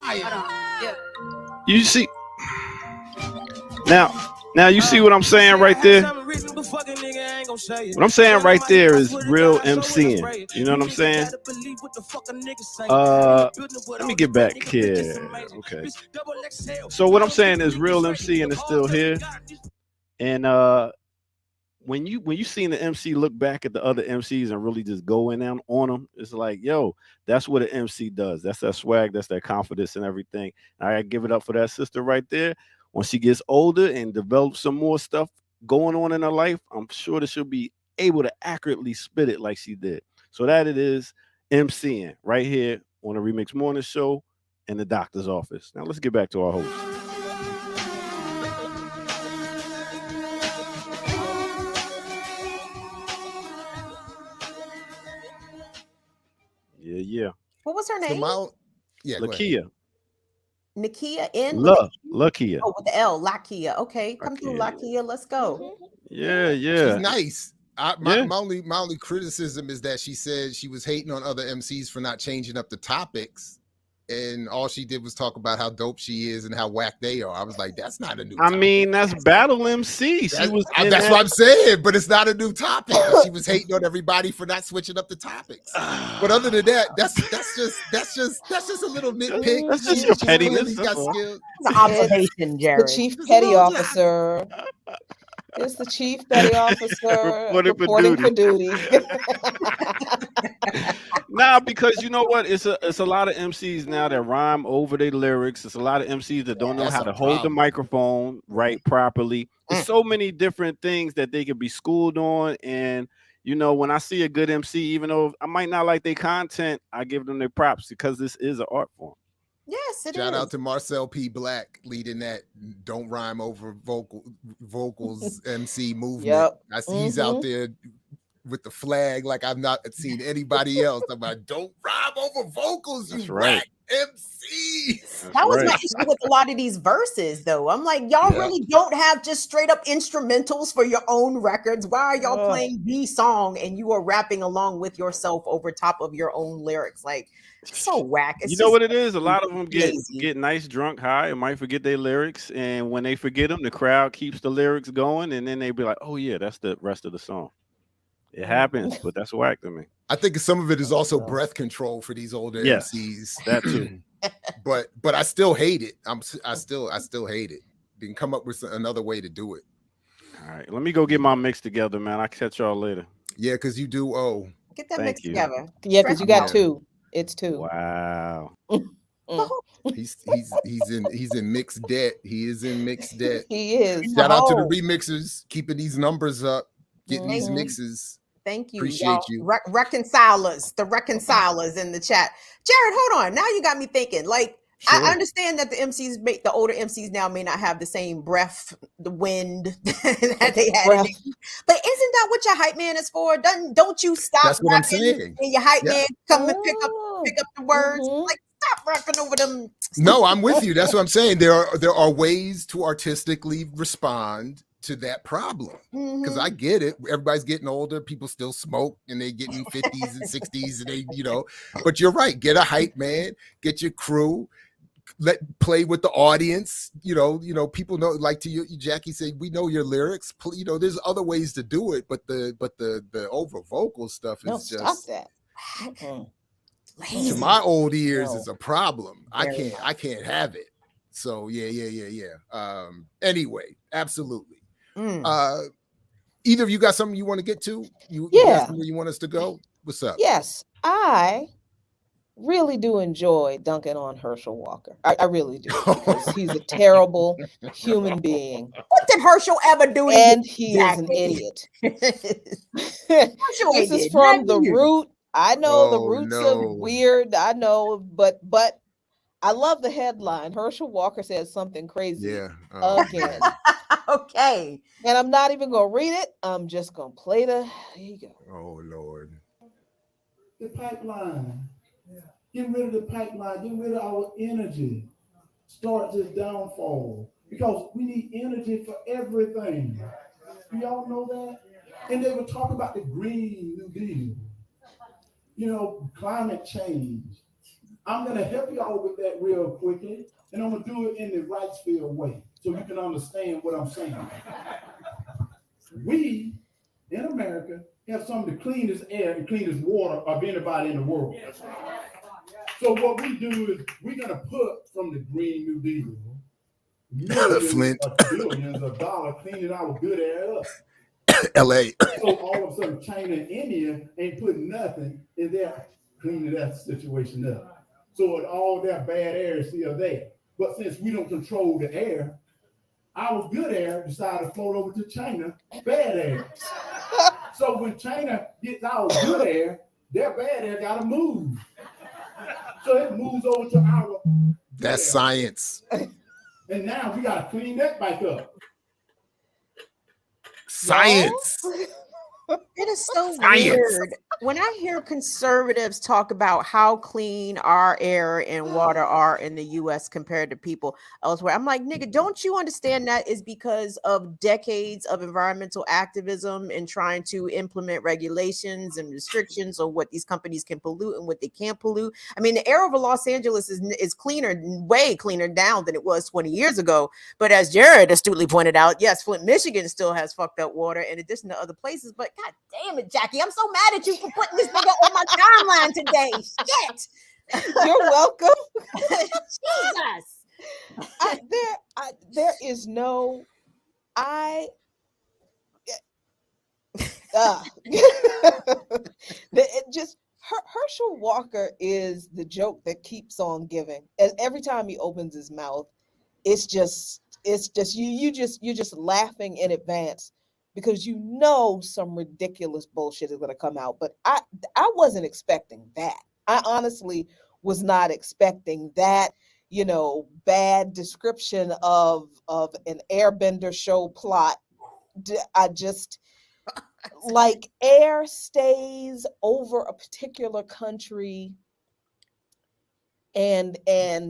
Hold on. Yeah. You see, now you see what I'm saying right there? What I'm saying right there is real MCing. You know what I'm saying? Let me get back here. Okay. So what I'm saying is real MCing is still here. And when you seen the MC look back at the other MCs and really just go in on them, it's like, yo, that's what an MC does. That's that swag, that's that confidence and everything. And I gotta give it up for that sister right there. When she gets older and develops some more stuff going on in her life, I'm sure that she'll be able to accurately spit it like she did. So that it is MCing right here on the Remix Morning Show in the doctor's office. Now let's get back to our host. Yeah. What was her name? Lakia. Nakia in Lakia. Oh, with the L, Lakia. Okay, come through, Lakia. Let's go. Yeah. She's nice. My only criticism is that she said she was hating on other MCs for not changing up the topics, and all she did was talk about how dope she is and how whack they are. I was like, that's not a new topic. I mean, that's Battle MC. That's what I'm saying, but it's not a new topic. She was hating on everybody for not switching up the topics. But other than that, that's just a little nitpick. That's just your pettiness. It's an observation, Jared. The chief petty officer. It's the chief petty officer reporting for duty. Nah, because you know what? It's a lot of MCs now that rhyme over their lyrics. It's a lot of MCs that don't know how to hold the microphone right properly. There's so many different things that they could be schooled on. And you know, when I see a good MC, even though I might not like their content, I give them their props because this is an art form. Yes, it Shout is. out to Marcel P. Black leading that don't rhyme over vocals MC movement. Yep. I see he's out there with the flag like I've not seen anybody else. I'm like, don't rhyme over vocals, you whack MCs. That was my issue with a lot of these verses, though. I'm like, y'all really don't have just straight up instrumentals for your own records. Why are y'all playing the song and you are rapping along with yourself over top of your own lyrics? Like, it's so whack. It's you know what it is? A lot of them get nice, drunk, high, and might forget their lyrics. And when they forget them, the crowd keeps the lyrics going, and then they be like, "Oh yeah, that's the rest of the song." It happens, but that's whack to me. I think some of it is also breath control for these older MCs. That too. but I still hate it. I still hate it. You can come up with another way to do it. All right, let me go get my mix together, man. I'll catch y'all later. Yeah, because you do. Get that mix together. Yeah, because you got two. It's two. Wow. He's in mixed debt. He is in mixed debt. He is. Shout out to the remixers keeping these numbers up, getting these mixes. Thank you. Appreciate you. Reconcilers, the reconcilers in the chat. Jared, hold on. Now you got me thinking. Like, Sure. I understand that the older MCs now may not have the same breath, the wind that they had. But isn't that what your hype man is for? Don't you stop? That's what I'm saying. And your hype man come and pick up the words. Like, stop rapping over them. No, I'm with you. That's what I'm saying. There are ways to artistically respond to that problem, because I get it. Everybody's getting older. People still smoke, and they getting 50s and 60s, and they, But you're right. Get a hype man. Get your crew. Play with the audience. People know. Like to you, Jackie said, we know your lyrics. There's other ways to do it, but the over vocal stuff is just. Stop that. To my old ears is a problem. I can't have it. So yeah. Anyway, absolutely. Either of you got something you want to get to? You got somewhere you want us to go? What's up? Yes, I really do enjoy dunking on Herschel Walker. I really do, because he's a terrible human being. What did Herschel ever do? And he is an idiot. This is from The Root. I know The Roots are weird. I know, but I love the headline. Herschel Walker says something crazy again. Okay. And I'm not even going to read it. I'm just going to play here you go. Oh, Lord. The pipeline. Get rid of the pipeline. Get rid of our energy. Start this downfall. Because we need energy for everything. Do y'all know that? And they were talking about the Green New Deal. Climate change. I'm going to help y'all with that real quickly. And I'm going to do it in the Wrightsville way, so you can understand what I'm saying. We, in America, have some of the cleanest air and cleanest water of anybody in the world. So what we do is we're going to put from the Green New Deal millions of billions of dollars cleaning our good air up. LA. So all of a sudden, China and India ain't putting nothing in there cleaning that situation up. So all that bad air is still there. But since we don't control the air, our good air decided to float over to China, bad air. So when China gets our good air, their bad air got to move. So it moves over to our. That's science. And now we got to clean that back up. Science. It is so weird when I hear conservatives talk about how clean our air and water are in the U.S. compared to people elsewhere. I'm like, nigga, don't you understand that is because of decades of environmental activism and trying to implement regulations and restrictions on what these companies can pollute and what they can't pollute. I mean, the air over Los Angeles is cleaner, way cleaner now than it was 20 years ago. But as Jared astutely pointed out, yes, Flint, Michigan still has fucked up water in addition to other places. But God damn it, Jackie, I'm so mad at you for putting this nigga on my timeline today. Shit. You're welcome. Jesus. There is no Herschel Walker is the joke that keeps on giving. And every time he opens his mouth, it's just you're just laughing in advance, because some ridiculous bullshit is going to come out. But I wasn't expecting that. I honestly was not expecting that, bad description of an Airbender show plot. I just, like, air stays over a particular country. And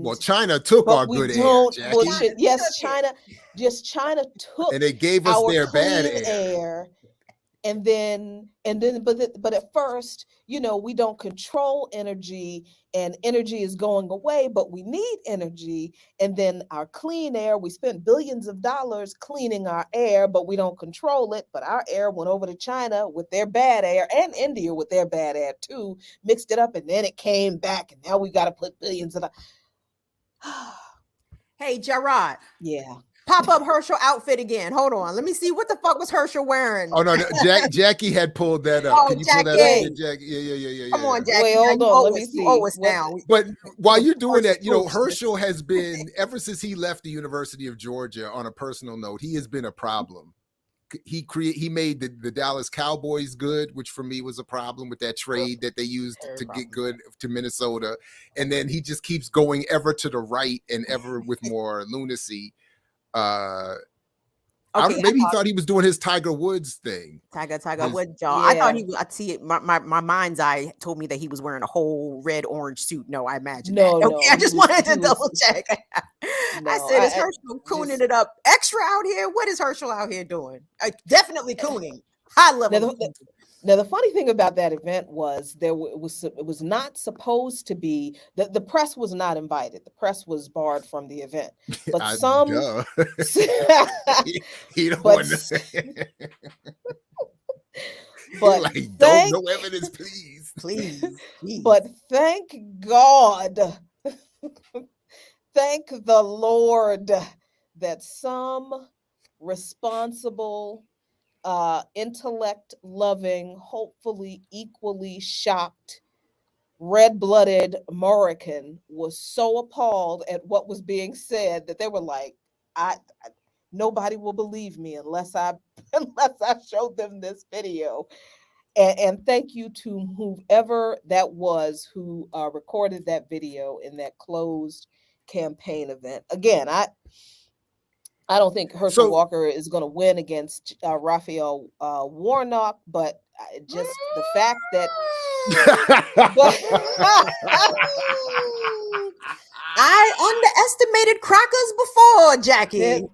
well, China took our good air, Jackie. Yes, China took, and they gave us their bad air. And then, but at first, we don't control energy, and energy is going away, but we need energy. And then our clean air, we spent billions of dollars cleaning our air, but we don't control it. But our air went over to China with their bad air, and India with their bad air too, mixed it up, and then it came back, and now we got to put billions of dollars. Hey, Gerard. Yeah. Pop up Herschel outfit again. Hold on. Let me see. What the fuck was Herschel wearing? Oh, no. Jackie had pulled that up. Oh, can you Jackie. pull that up? Jackie? Yeah. Come on, Jackie. Wait, hold on. Let me see. Now. But while you're doing that, Herschel has been, ever since he left the University of Georgia, on a personal note, he has been a problem he made the Dallas Cowboys good, which for me was a problem with that trade that they used to get good to Minnesota. And then he just keeps going ever to the right and ever with more lunacy. Maybe he thought he was doing his Tiger Woods thing. Tiger Woods, y'all. Yeah. I thought I'd see it. My mind's eye told me that he was wearing a whole red orange suit. No, I imagine. No. I just wanted to double check. I said, is Herschel cooning it up extra out here? What is Herschel out here doing? Definitely cooning. High level. Now, the funny thing about that event was it was not supposed to be the press was not invited. The press was barred from the event. But some he don't want to say. But like, no evidence, please. But thank God, thank the Lord that some responsible, intellect loving, hopefully equally shocked, red-blooded American was so appalled at what was being said that they were like, nobody will believe me unless I showed them this video. And thank you to whoever that was who recorded that video in that closed campaign event. Again, I don't think Herschel Walker is going to win against Raphael Warnock, but just the fact that I underestimated crackers before, Jackie.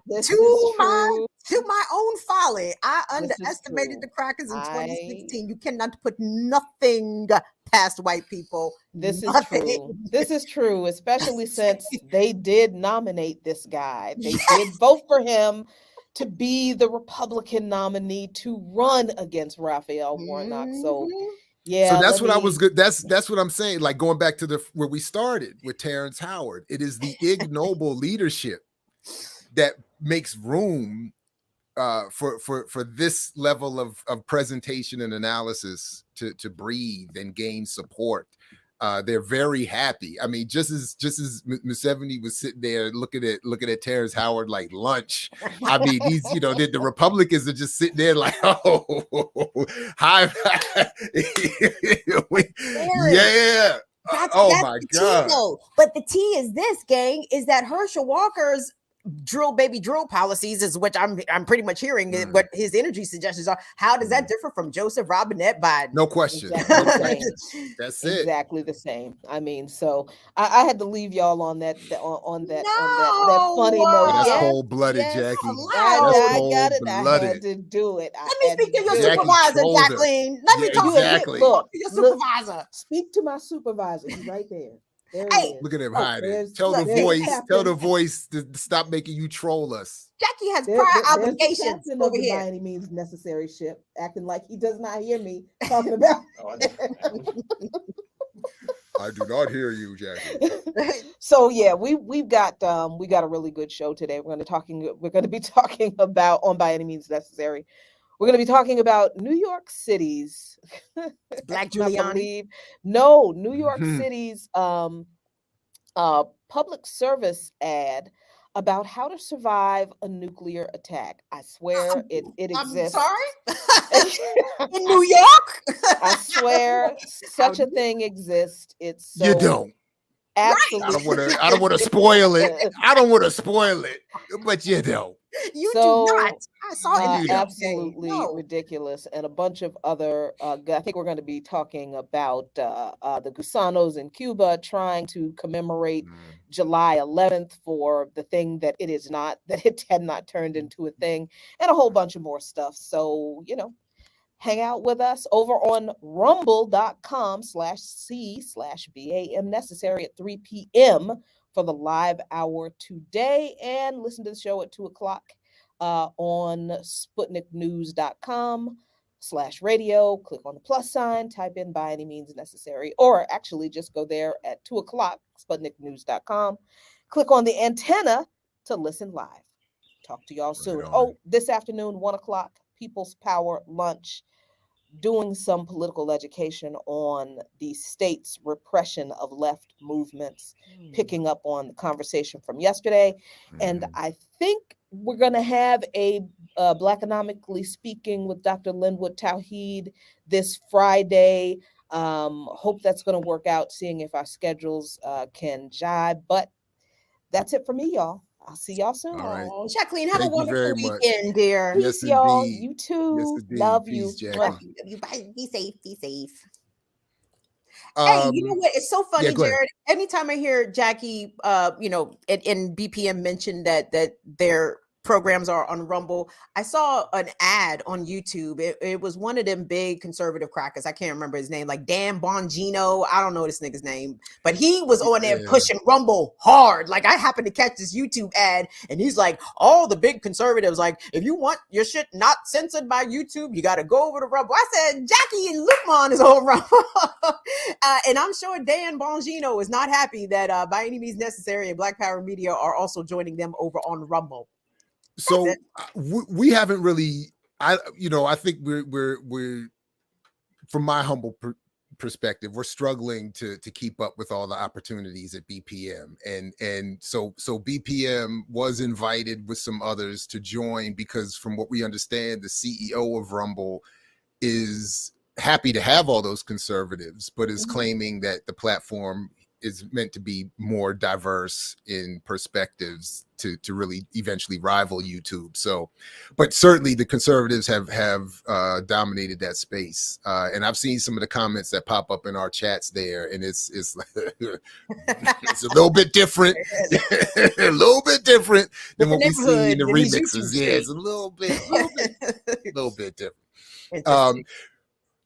To my own folly, I underestimated the crackers in 2016. You cannot put nothing past white people. This is true, especially since they did nominate this guy. They did vote for him to be the Republican nominee to run against Raphael Warnock. So yeah, so that's what I was good. That's what I'm saying. Like going back to where we started with Terence Howard. It is the ignoble leadership that makes room for this level of presentation and analysis to breathe and gain support. They're very happy. I mean, just as Museveni was sitting there looking at Terence Howard like lunch. I mean, he's the Republicans are just sitting there like, oh, hi, yeah. That's my God. But the tea is this, gang, is that Herschel Walker's drill policies is what I'm pretty much hearing what his energy suggestions are. How does that differ from Joseph Robinette Biden? No question. Exactly That's it. Exactly the same. I mean, so I had to leave y'all on that funny note. That's cold-blooded, Jackie. I had to do it. Let me speak to your supervisor, Jacqueline. Let me talk to your supervisor. Speak to my supervisor. He's right there. Hey, look at him hiding. Tell the voice to stop making you troll us. Jackie has prior obligations over here. By any means necessary ship, acting like he does not hear me talking about. I do not hear you, Jackie. So yeah, we got a really good show today. We're going to be talking about on By Any Means Necessary. We're going to be talking about New York City's Black Giuliani. New York City's public service ad about how to survive a nuclear attack. I swear it exists. I'm sorry? In New York? I swear such a thing exists. It's so you don't. Absolutely. I don't want to spoil it. I don't want to spoil it, but you don't. You do not. I saw it. Absolutely ridiculous, and a bunch of other. I think we're going to be talking about the Gusanos in Cuba trying to commemorate July 11th for the thing that it is not, that it had not turned into a thing, and a whole bunch of more stuff. So hang out with us over on rumble.com/c/BAM necessary at 3 p.m. for the live hour today, and listen to the show at 2:00 on sputniknews.com/radio. Click on the plus sign, type in By Any Means Necessary, or actually just go there at 2:00, sputniknews.com. Click on the antenna to listen live. Talk to y'all soon. This afternoon, 1:00, People's Power lunch, doing some political education on the state's repression of left movements, picking up on the conversation from yesterday. And I think we're going to have a Blackonomically Speaking with Dr. Linwood Tawheed this Friday. Hope that's going to work out, seeing if our schedules can jibe. But that's it for me, y'all. I'll see y'all soon. All right. Oh, Jacqueline, have Thank a you very wonderful much. weekend, dear. Yes, Peace, y'all. indeed. You too. Yes, indeed. Love Peace, you. Jackie. Love you. Bye. Be safe. Be safe. Hey, you know what? It's so funny, yeah, go ahead. Jared. Anytime I hear Jackie, in BPM mention that their programs are on Rumble, I saw an ad on YouTube. It was one of them big conservative crackers. I can't remember his name, like Dan Bongino. I don't know this nigga's name, but he was on there pushing Rumble hard. Like, I happened to catch this YouTube ad, and he's like, all the big conservatives, like, if you want your shit not censored by YouTube, you got to go over to Rumble. I said, Jackie and Lukman is on Rumble. And I'm sure Dan Bongino is not happy that by any means necessary, and Black Power Media are also joining them over on Rumble. So we haven't really, I think we're from my humble perspective, we're struggling to keep up with all the opportunities at BPM, and so BPM was invited with some others to join, because from what we understand, the CEO of Rumble is happy to have all those conservatives, but is claiming that the platform is meant to be more diverse in perspectives to really eventually rival YouTube. So, but certainly the conservatives have dominated that space. And I've seen some of the comments that pop up in our chats there, and it's it's a little bit different, a little bit different than what we see in the remixes. Yeah, it's a little bit different.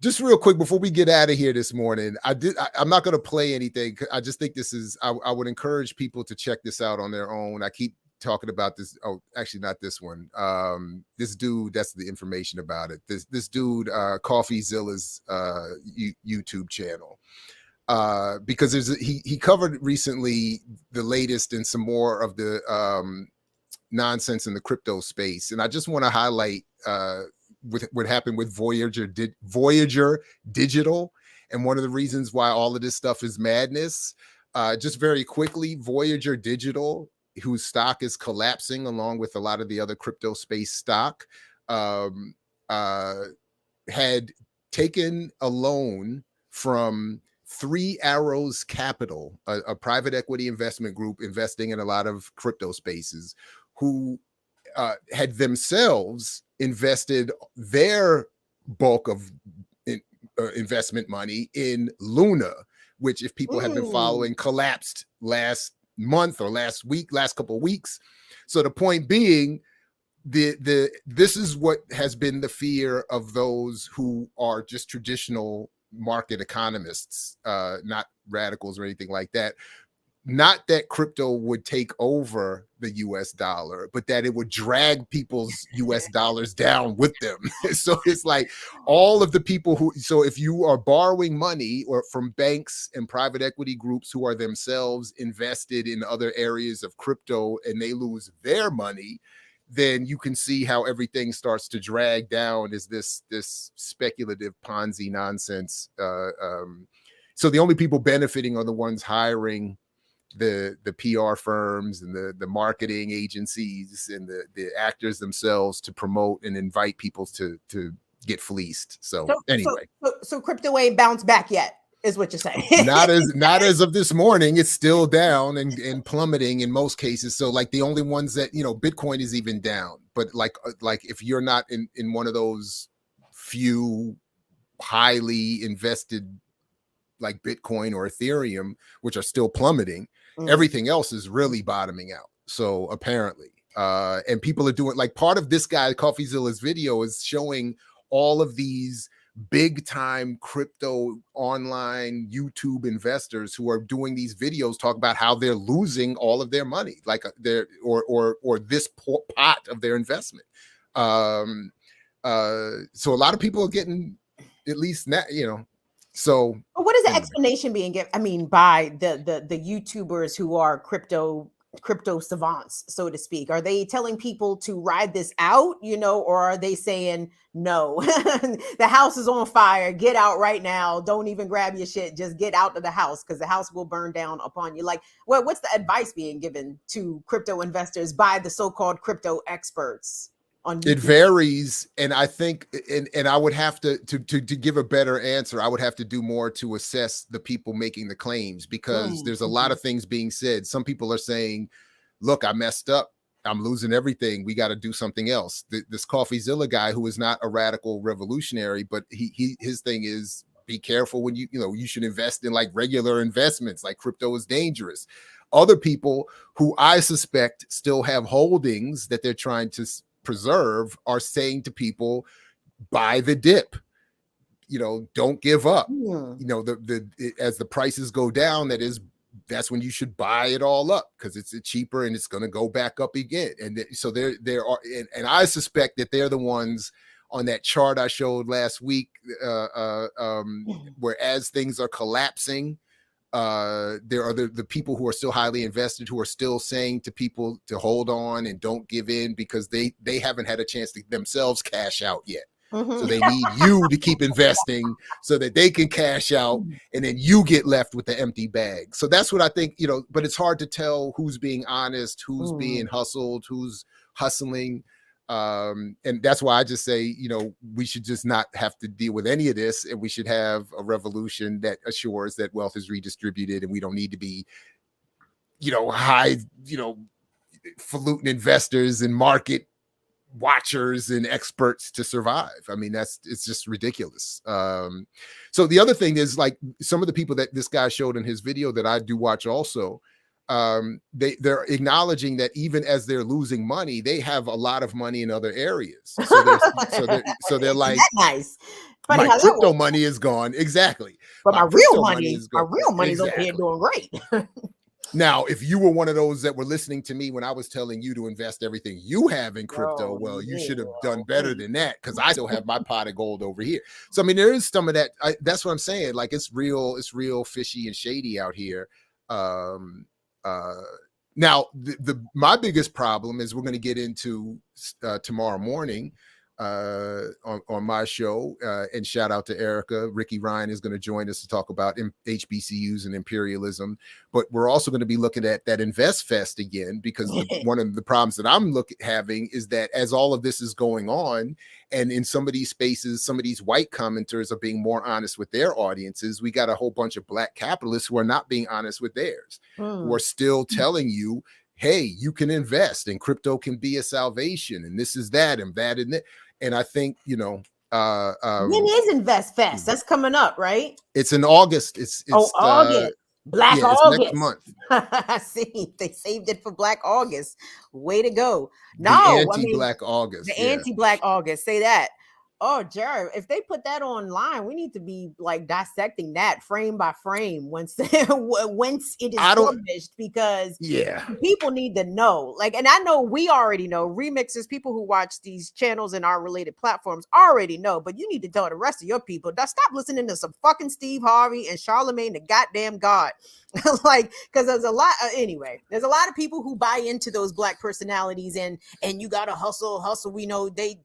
Just real quick before we get out of here this morning, I'm not going to play anything. I just think this is, I would encourage people to check this out on their own. I keep talking about this. Oh, actually not this one. This dude, that's the information about it. This dude, CoffeeZilla's YouTube channel. Because he covered recently the latest and some more of the nonsense in the crypto space. And I just want to highlight with what happened with Voyager Digital, and one of the reasons why all of this stuff is madness. Just very quickly, Voyager Digital, whose stock is collapsing along with a lot of the other crypto space stock, had taken a loan from Three Arrows Capital, a private equity investment group investing in a lot of crypto spaces, who had themselves invested their bulk of investment money in Luna, which, if people have been following, collapsed last month or last couple of weeks. So the point being, this is what has been the fear of those who are just traditional market economists, not radicals or anything like that. Not that crypto would take over the US dollar, but that it would drag people's US dollars down with them. So it's like all of the people so if you are borrowing money or from banks and private equity groups who are themselves invested in other areas of crypto and they lose their money, then you can see how everything starts to drag down as this speculative Ponzi nonsense. So the only people benefiting are the ones hiring the PR firms and the marketing agencies and the actors themselves to promote and invite people to get fleeced. So anyway, so crypto ain't bounced back yet, is what you're saying. not as of this morning. It's still down and plummeting in most cases. So like the only ones that, Bitcoin is even down, but like if you're not in one of those few highly invested like Bitcoin or Ethereum, which are still plummeting, everything else is really bottoming out. So apparently, and people are doing, like, part of this guy CoffeeZilla's video is showing all of these big time crypto online YouTube investors who are doing these videos talk about how they're losing all of their money, like or this pot of their investment. So a lot of people are getting, at least now, So what is the explanation being given? I mean, by the YouTubers who are crypto crypto savants, so to speak? Are they telling people to ride this out, or are they saying, no, the house is on fire, get out right now, don't even grab your shit, just get out of the house because the house will burn down upon you? Like, what's the advice being given to crypto investors by the so-called crypto experts? It varies, and I think, and I would have to give a better answer. I would have to do more to assess the people making the claims, because there's a lot of things being said. Some people are saying, "Look, I messed up. I'm losing everything. We got to do something else." This CoffeeZilla guy, who is not a radical revolutionary, but his thing is, be careful when you should invest in like regular investments. Like, crypto is dangerous. Other people who I suspect still have holdings that they're trying to preserve are saying to people, buy the dip, don't give up. As the prices go down, that's when you should buy it all up, because it's cheaper and it's going to go back up again. And so there are, and I suspect that they're the ones on that chart I showed last week, where as things are collapsing, there are the people who are still highly invested, who are still saying to people to hold on and don't give in, because they haven't had a chance to themselves cash out yet. So they need you to keep investing so that they can cash out, and then you get left with the empty bag. So that's what I think, but it's hard to tell who's being honest, who's being hustled, who's hustling. And that's why I just say, we should just not have to deal with any of this, and we should have a revolution that assures that wealth is redistributed, and we don't need to be, falutin investors and market watchers and experts to survive. I mean, it's just ridiculous. So the other thing is, like, some of the people that this guy showed in his video that I do watch also, they're acknowledging that even as they're losing money, they have a lot of money in other areas. So they're like, nice. My crypto money is gone. Exactly. But my real money is over here doing great. Now, if you were one of those that were listening to me when I was telling you to invest everything you have in crypto, you should have done better than that, because I still have my pot of gold over here. So, I mean, there is some of that. That's what I'm saying. Like, it's real fishy and shady out here. Now, my biggest problem is we're going to get into tomorrow morning on my show, and shout out to Erica. Ricky Ryan is going to join us to talk about HBCUs and imperialism, but we're also going to be looking at that Invest Fest again, because one of the problems that I'm having is that as all of this is going on, and in some of these spaces, some of these white commenters are being more honest with their audiences, we got a whole bunch of black capitalists who are not being honest with theirs, who are still telling you, hey, you can invest and crypto can be a salvation, and this is that and that and that. And I think, when is Invest Fest? That's coming up, right? It's in August. It's August. Black August. Next month. See, they saved it for Black August. Way to go. The anti-Black August. The anti-Black August. Say that. Oh, Jared, if they put that online, we need to be like dissecting that frame by frame once it is published, because people need to know. Like, and I know we already know, remixers, people who watch these channels and our related platforms already know, but you need to tell the rest of your people, stop listening to some fucking Steve Harvey and Charlemagne the goddamn God. Like, because there's a lot of people who buy into those black personalities, and you gotta hustle. We know they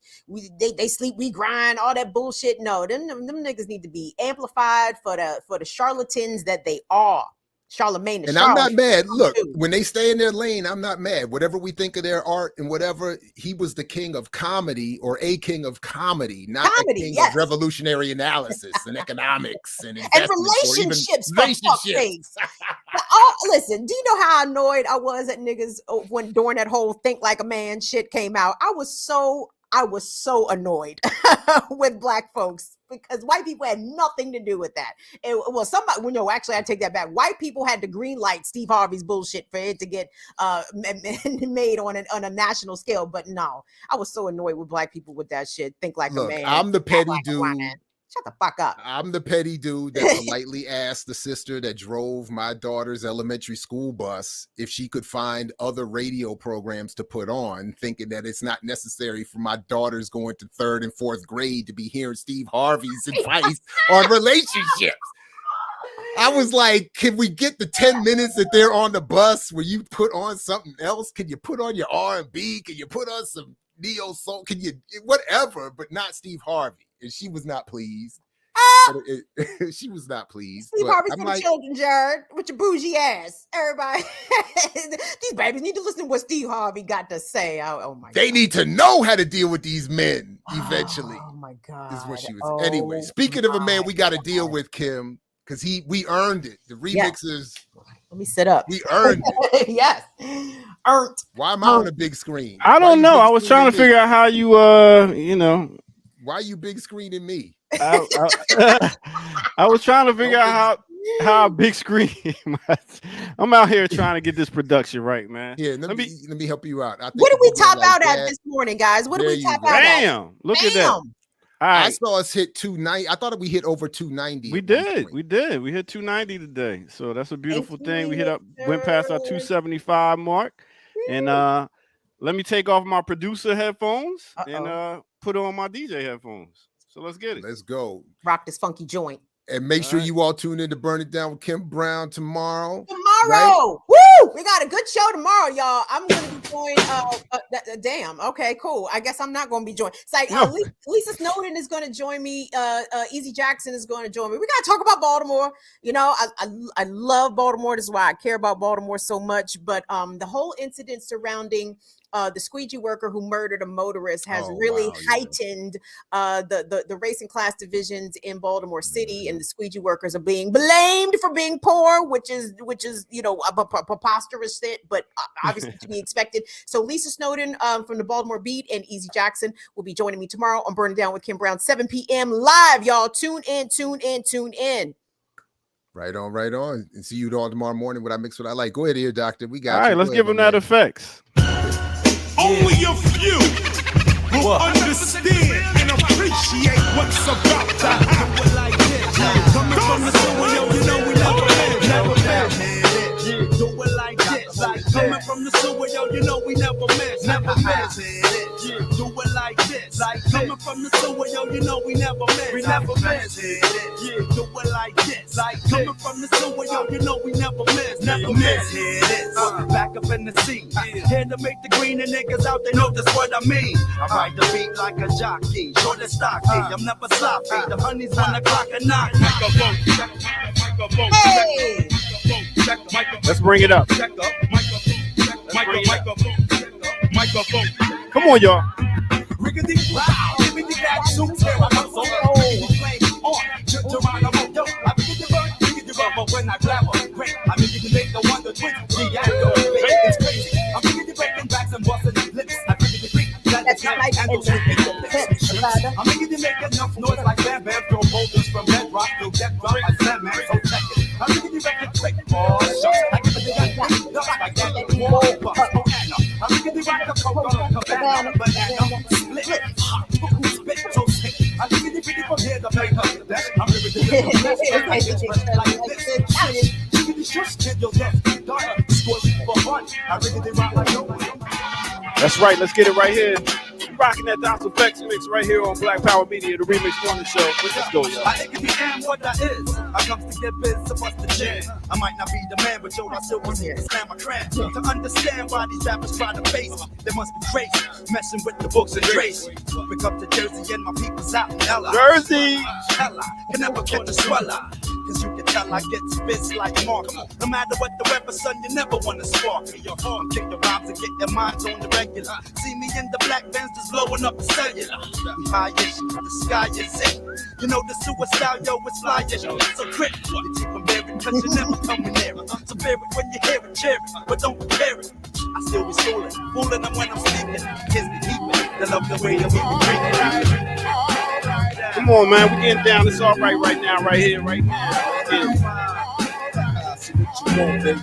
sleep, we grind, all that bullshit. No, them niggas need to be amplified for the charlatans that they are. Charlemagne and I'm not mad. Look, when they stay in their lane, I'm not mad. Whatever we think of their art and whatever, he was the king of comedy, or a king of comedy, not a king of revolutionary analysis and economics and relationships. Listen, do you know how annoyed I was at niggas during that whole think like a man shit came out? I was so annoyed with black folks, because white people had nothing to do with that. Actually, I take that back. White people had to green light Steve Harvey's bullshit for it to get made on a national scale. But no, I was so annoyed with black people with that shit. Think like a man. I'm the petty dude. Shut the fuck up. I'm the petty dude that politely asked the sister that drove my daughter's elementary school bus if she could find other radio programs to put on, thinking that it's not necessary for my daughters going to 3rd and 4th grade to be hearing Steve Harvey's advice on relationships. I was like, can we get the 10 minutes that they're on the bus where you put on something else? Can you put on your R&B? Can you put on some neo soul? Can you whatever, but not Steve Harvey? And she was not pleased. She was not pleased. Steve Harvey's for the children, Jared, with your bougie ass. Everybody, these babies need to listen to what Steve Harvey got to say. Oh my! They need to know how to deal with these men eventually. Oh my God! Is what she was. Anyway, speaking of a man, we got to deal with Kim because we earned it. The remixers. Let me sit up. We earned it. Yes, earned. Why am I on a big screen? I don't know. I was trying to figure out how you Why are you big screening me? I was trying to figure out how big screen. I'm out here trying to get this production right, man. Yeah, let me help you out. What did we top out at this morning, guys? What did we top out at? Damn! Look at that. All right. I saw us hit 290. I thought we hit over 290. We did. We hit 290 today. So that's a beautiful thing. We went past our 275 mark. And let me take off my producer headphones and put on my DJ headphones. So let's get it. Let's go. Rock this funky joint. And make sure you all tune in to Burn It Down with Kim Brown tomorrow. Right? Woo! We got a good show tomorrow, y'all. I'm going to be joined. Damn. Okay, cool. I guess I'm not going to be joined. It's like Lisa Snowden is going to join me. Easy Jackson is going to join me. We got to talk about Baltimore. You know, I love Baltimore. This is why I care about Baltimore so much. But the whole incident surrounding the squeegee worker who murdered a motorist has really heightened the race and class divisions in Baltimore City, and the squeegee workers are being blamed for being poor, which is a preposterous shit, but obviously to be expected. So Lisa Snowden from the Baltimore Beat and Easy Jackson will be joining me tomorrow on Burn It Down with Kim Brown, 7 p.m. live. Y'all tune in. Right on. And see you all tomorrow morning when I mix what I like. Go ahead here, doctor. We got all right, let's give them that effects. Only a few will understand and appreciate what's about to happen. Like this. Coming from the sewer, yo, you know we never miss. Do it like this. Like coming from the sewer, yo, you know we never miss. Do it like this. Like coming from the sewer, yo, you know we never miss. Do it like this. Like coming from the sewer, yo, you know we never miss. Back up in the seat. Here to make the green and niggas out, they know that's what I mean. I ride the beat like a jockey, short and stocky. I'm never sloppy. The honey's on the clock and knock. Hey! Let's bring it up. Come on, y'all. When I grab a break, I mean you can make the one to twist. It's crazy. I'm thinking the breaking backs and busting lips. I think the freak that's not like and those I'm making you make enough noise like Bam Bam, throw boulders from bedrock to death drop. I slam man, so check it. I'm making you make it quick. Oh, shucks. I give it the gun like that. I'm making you rock the cabana, split, spit, so sick. I'm making you pretty from here to make up the best. I'm living the like this. That's right. Let's get it right here. Rocking that Dance Effects mix right here on Black Power Media, the Remix Morning Show. Let's go, y'all. I think if am what I is, I comes to get biz, so what's the jam? I might not be the man, but yo, I still want to slam my cram. To understand why these rappers try to face me, they must be crazy, messing with the books and Tracy. Pick up to Jersey and my people's out in Ella. Jersey! Ella, can never catch a sweller. Cause you can tell I get spits like Mark. No matter what the weather, son, you never want to spark me. I'm kicking rhymes and get your minds on the regular. See me in the black Benz just blowing up the cellular. We high-ish, the sky is it. You know the suicide, yo, it's fly-ish. So quick, you keep them buried cause you never coming near it. So bear it when you hear it, cheer it, but don't compare it. I still be schooling, fooling them when I'm sleeping. Kids be keeping, they love the way that we be treated. Come on, man, we getting down. It's all right now, right here, right now.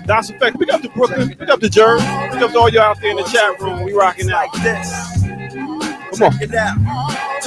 That's Effect. Pick up the Brooklyn, pick up the Jersey, pick up all y'all out there in the chat room. We rocking out. Like this. Come on. Check it out.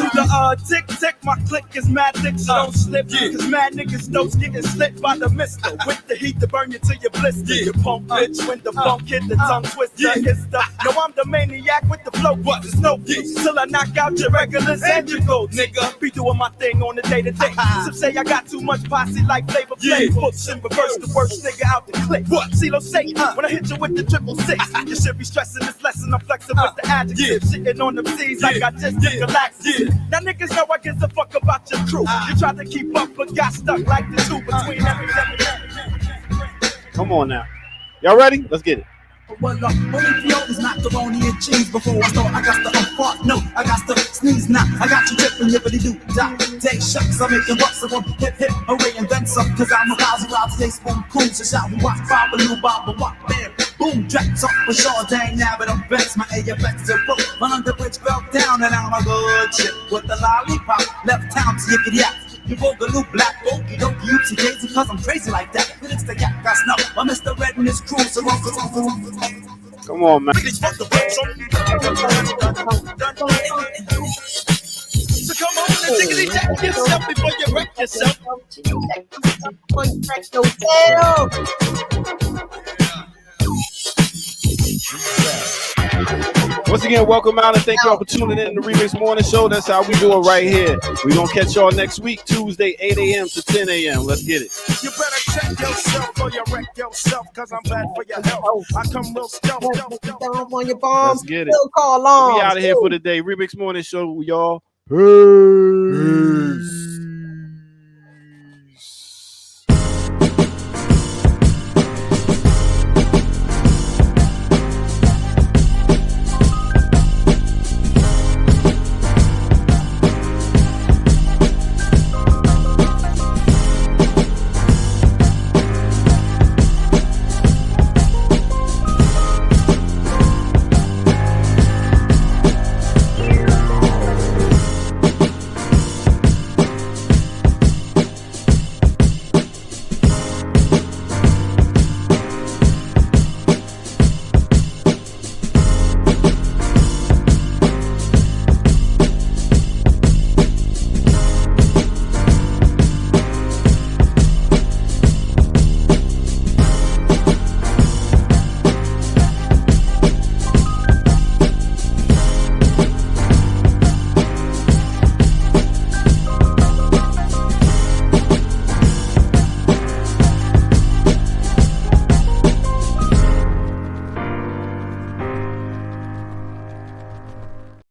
to the tick tick, my click is mad thick, so don't slip. Cause mad niggas knows getting slipped by the mister. With the heat to burn you till you blister. You pump bitch when the funk hit the tongue twister. It's the, no, I'm the maniac with the flow. What? There's no peace till I knock out your regulars and your goats. Nigga, be doing my thing on the day to day. Some say I got too much posse like Flavor Flav. Books in reverse, the worst nigga out the click. What? CeeLo say, when I hit you with the 666, you should be stressing this lesson. I'm flexing with the adjective. Sitting on them C's like I just did relaxing. Now niggas know I give a fuck about your crew. You tried to keep up but got stuck like the two between every. Come on now. Y'all ready? Let's get it. Well, is macaroni and cheese. Before I start, I got to fart. No, I got to sneeze now. I got you tripping, nippity doo. Day shucks, I'm making bucks. I want hip hip, hooray, and then some. Cause I'm a rousey, day spoon, cool. So shout, watch, pop, a new bob, walk there. Boom, draps up for sure, dang, now but I'm best. My AFX is broke. My underbridge fell down, and I'm a good shit. With the lollipop, left town to yickety yak. You boogaloo black, okie dokie, you too crazy, cause I'm crazy like that. But it's the yak, that's no. I'm Mr. Red and his crew, so come on, man. So come on and diggity check yourself before you wreck yourself. Once again, welcome out and thank y'all for tuning in to the Remix Morning Show. That's how we do it right here. We're going to catch y'all next week, Tuesday, 8 a.m. to 10 a.m. Let's get it. You better check yourself or you wreck yourself, because I'm bad for your health. I come real stealth. On your bombs. Let's get it. Call on. We out of here for the day. Remix Morning Show, y'all. Peace.